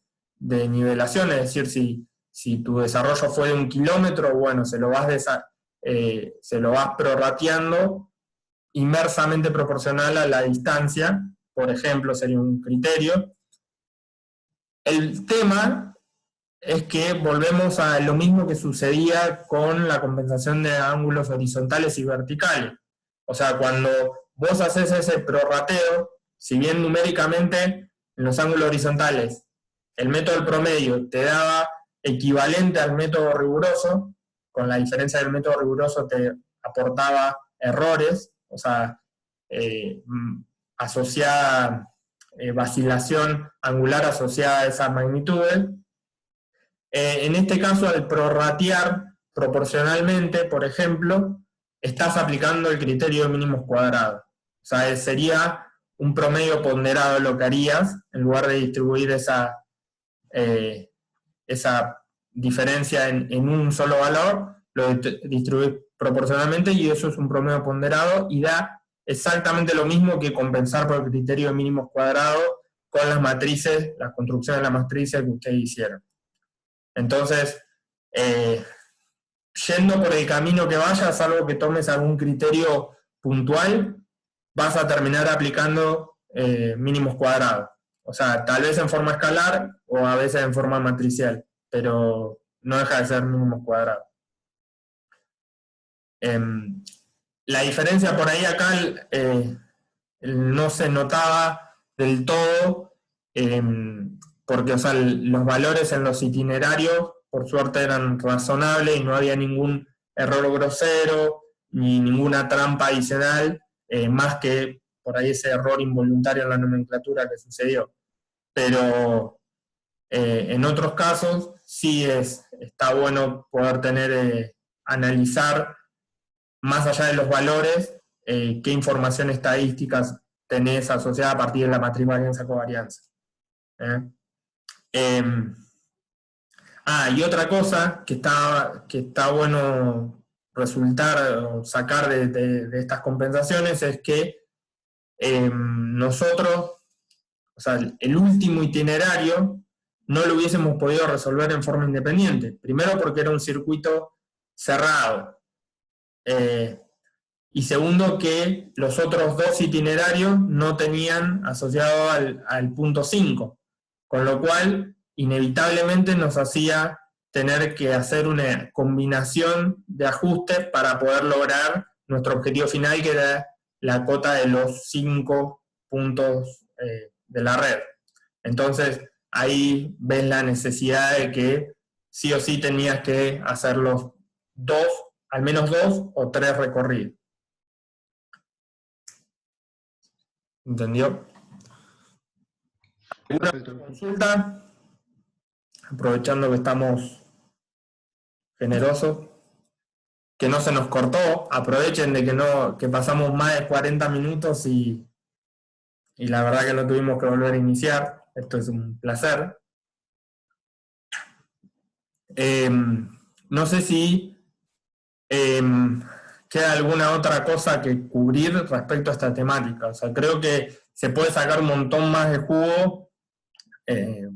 nivelación, es decir, si tu desarrollo fue de 1 kilómetro, bueno, se lo vas prorrateando inversamente proporcional a la distancia, por ejemplo, sería un criterio. El tema es que volvemos a lo mismo que sucedía con la compensación de ángulos horizontales y verticales. O sea, cuando vos haces ese prorrateo, si bien numéricamente en los ángulos horizontales el método del promedio te daba equivalente al método riguroso, con la diferencia del método riguroso te aportaba errores, o sea, asociada, vacilación angular asociada a esas magnitudes. En este caso, al prorratear proporcionalmente, por ejemplo, estás aplicando el criterio de mínimos cuadrados. O sea, sería un promedio ponderado lo que harías, en lugar de distribuir esa diferencia en un solo valor, lo distribuís proporcionalmente y eso es un promedio ponderado y da exactamente lo mismo que compensar por el criterio de mínimos cuadrados con las matrices, las construcciones de las matrices que ustedes hicieron. Entonces, yendo por el camino que vayas, salvo que tomes algún criterio puntual, vas a terminar aplicando mínimos cuadrados. O sea, tal vez en forma escalar o a veces en forma matricial, pero no deja de ser mínimos cuadrados. La diferencia por ahí acá no se notaba del todo, porque o sea, los valores en los itinerarios, por suerte, eran razonables y no había ningún error grosero ni ninguna trampa adicional, más que por ahí ese error involuntario en la nomenclatura que sucedió. Pero en otros casos sí está bueno poder analizar más allá de los valores, qué información estadísticas tenés asociada a partir de la matriz varianza-covarianza. Y otra cosa que está bueno resultar o sacar de estas compensaciones es que nosotros, o sea, el último itinerario no lo hubiésemos podido resolver en forma independiente. Primero porque era un circuito cerrado. Y segundo que los otros 2 itinerarios no tenían asociado al punto 5, con lo cual inevitablemente nos hacía tener que hacer una combinación de ajustes para poder lograr nuestro objetivo final, que era la cota de los 5 puntos de la red. Entonces ahí ves la necesidad de que sí o sí tenías que hacer al menos 2 o 3 recorridos. ¿Entendió? ¿Alguna consulta? Aprovechando que estamos generosos, que no se nos cortó, aprovechen de que pasamos más de 40 minutos y la verdad que no tuvimos que volver a iniciar. Esto es un placer. No sé si queda alguna otra cosa que cubrir respecto a esta temática. O sea, creo que se puede sacar un montón más de jugo,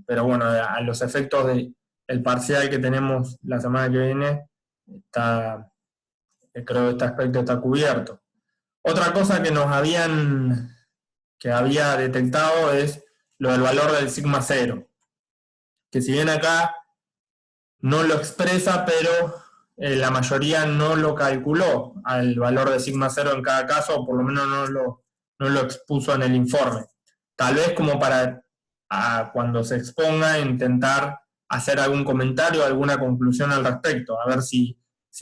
pero bueno, a los efectos del parcial que tenemos la semana que viene, creo que este aspecto está cubierto. Otra cosa que había detectado es lo del valor del sigma 0, que si bien acá no lo expresa, pero la mayoría no lo calculó al valor de sigma 0 en cada caso, o por lo menos no lo expuso en el informe. Tal vez como para cuando se exponga intentar hacer algún comentario, alguna conclusión al respecto, a ver si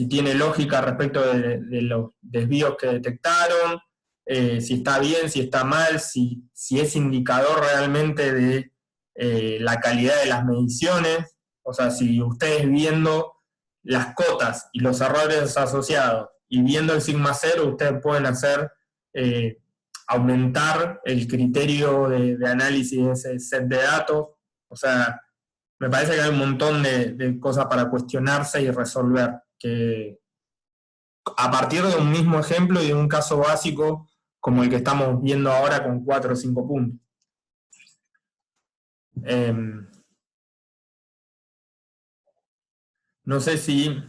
tiene lógica respecto de los desvíos que detectaron, si está bien, si está mal, si es indicador realmente de la calidad de las mediciones. O sea, si ustedes viendo las cotas y los errores asociados y viendo el sigma cero, ustedes pueden hacer aumentar el criterio de análisis de ese set de datos. O sea, me parece que hay un montón de cosas para cuestionarse y resolver, que a partir de un mismo ejemplo y de un caso básico como el que estamos viendo ahora con 4 o 5 puntos. No sé si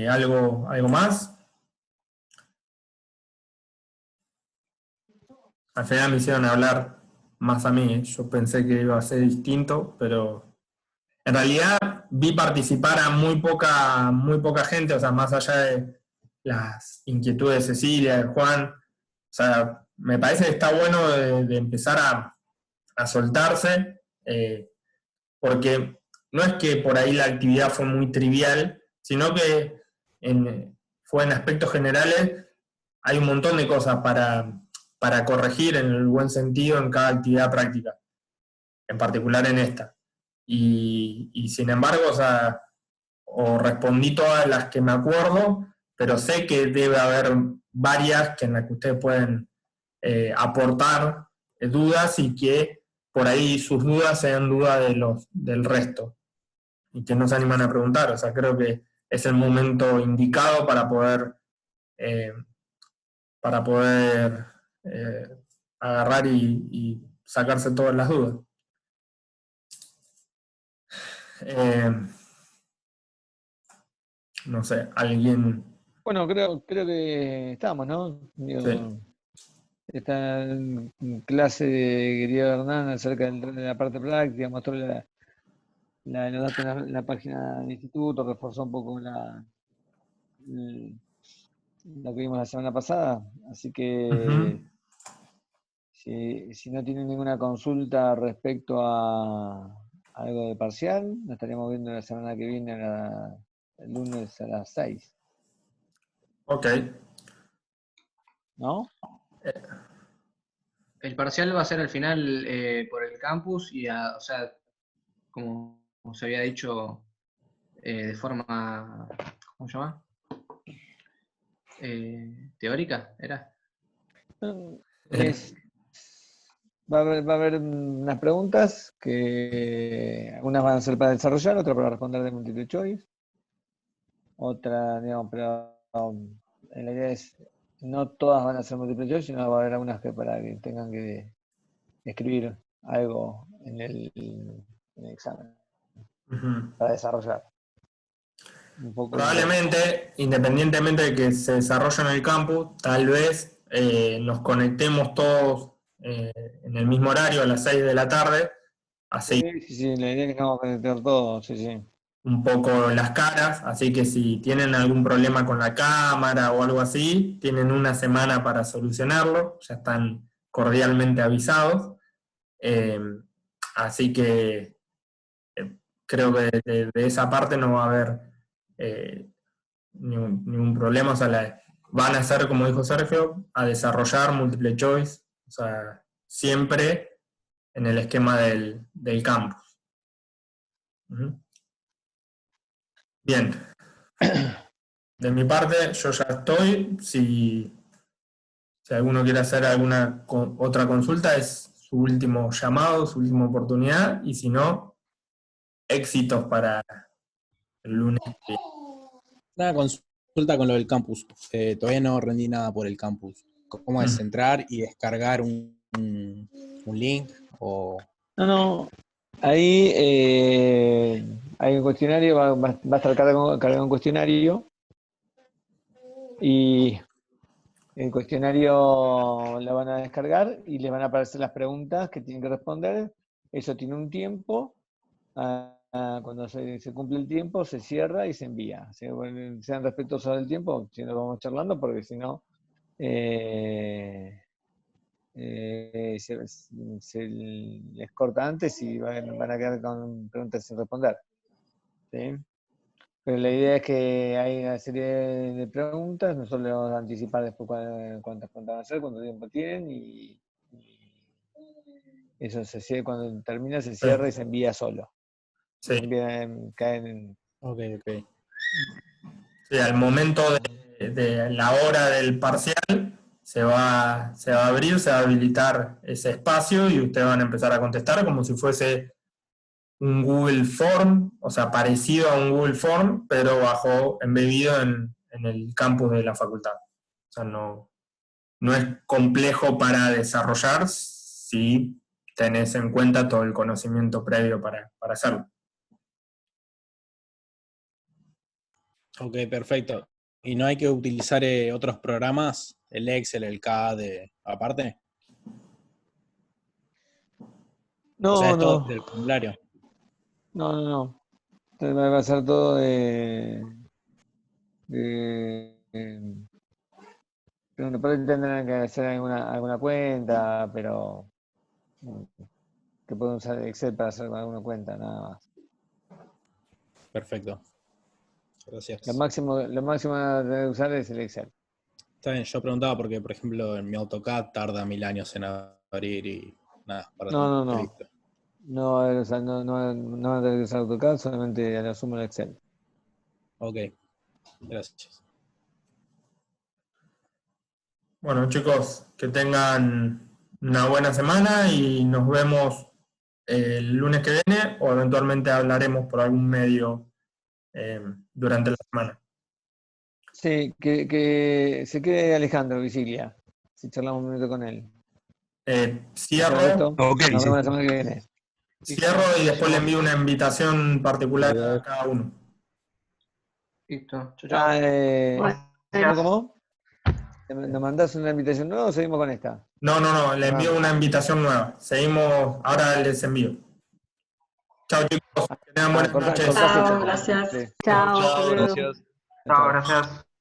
algo más. Al final me hicieron hablar más a mí. Yo pensé que iba a ser distinto, pero en realidad vi participar a muy poca gente, o sea, más allá de las inquietudes de Cecilia, de Juan. O sea, me parece que está bueno de empezar a soltarse, porque no es que por ahí la actividad fue muy trivial, sino que fue en aspectos generales, hay un montón de cosas para corregir en el buen sentido en cada actividad práctica, en particular en esta. Y sin embargo, o respondí todas las que me acuerdo, pero sé que debe haber varias en las que ustedes pueden aportar dudas y que por ahí sus dudas sean dudas del resto y que no se animan a preguntar. O sea, creo que es el momento indicado para poder eh, agarrar y sacarse todas las dudas. No sé, alguien... Bueno, creo que estamos, ¿no? Digo, Sí. esta clase de Griego Hernán acerca de la parte práctica, mostró los datos en la página del instituto, reforzó un poco lo que vimos la semana pasada. Así que si no tienen ninguna consulta respecto a algo de parcial, nos estaríamos viendo la semana que viene, el lunes a las 6. Ok. ¿No? El parcial va a ser al final por el campus y, o sea, como se había dicho, de forma, ¿cómo se llama? Teórica, ¿era? Va a haber unas preguntas que algunas van a ser para desarrollar, otras para responder de multiple choice. Otra, digamos, pero la idea es, no todas van a ser multiple choice, sino va a haber algunas que para que tengan que escribir algo en el examen para desarrollar. Un poco Probablemente, independientemente de que se desarrolle en el campus, tal vez nos conectemos todos en el mismo horario a las 6 de la tarde, así Sí, la idea es que vamos a conectar todo, sí. un poco las caras, así que si tienen algún problema con la cámara o algo así, tienen una semana para solucionarlo, ya están cordialmente avisados. Así que creo que de esa parte no va a haber ningún problema. O sea, van a ser, como dijo Sergio, a desarrollar multiple choice, o sea, siempre en el esquema del campus. Bien. De mi parte, yo ya estoy. Si alguno quiere hacer alguna otra consulta, es su último llamado, su última oportunidad. Y si no, éxitos para el lunes. Una consulta con lo del campus. Todavía no rendí nada por el campus. ¿Cómo es entrar y descargar un link? No. Ahí hay un cuestionario, va a estar cargado un cuestionario y el cuestionario lo van a descargar y les van a aparecer las preguntas que tienen que responder. Eso tiene un tiempo. Cuando se cumple el tiempo, se cierra y se envía. Sean respetuosos del tiempo, si no vamos charlando, porque si no, se les corta antes y van a quedar con preguntas sin responder. ¿Sí? Pero la idea es que hay una serie de preguntas, nosotros le vamos a anticipar después cuántas van a ser, cuánto tiempo tienen y eso cuando termina se cierra y se envía solo. Sí. Caen en... Ok. Sí, al momento de la hora del parcial se va a abrir, se va a habilitar ese espacio y ustedes van a empezar a contestar como si fuese un Google Form, o sea, parecido a un Google Form, pero embebido en el campus de la facultad. O sea, no es complejo para desarrollar si tenés en cuenta todo el conocimiento previo para hacerlo. Ok, perfecto. ¿Y no hay que utilizar otros programas? ¿El Excel, el CAD, aparte? O sea, No, es todo no, del formulario. no. Entonces va a ser todo pero por ahí tendrán que hacer alguna cuenta, pero que pueden usar Excel para hacer alguna cuenta, nada más. Perfecto. Gracias. Lo máximo a tener que usar es el Excel. Está bien, yo preguntaba porque, por ejemplo, en mi AutoCAD tarda 1000 años en abrir y nada, para No. tener listo. No van a tener que usar AutoCAD, solamente a lo sumo el Excel. Ok, gracias. Bueno, chicos, que tengan una buena semana y nos vemos el lunes que viene o eventualmente hablaremos por algún medio durante la semana. Sí, que se quede Alejandro Vigilia, si charlamos un minuto con él. Cierro Nos vemos la semana que viene. y después le envío una invitación particular a cada uno. Listo. Chau. ¿Cómo? ¿Nos mandás una invitación nueva o seguimos con esta? No, le envío una invitación nueva. Seguimos, ahora les envío. Chao chicos, que tengan buenas noches. Chao, gracias. Chao. Chao, gracias. Chao, gracias.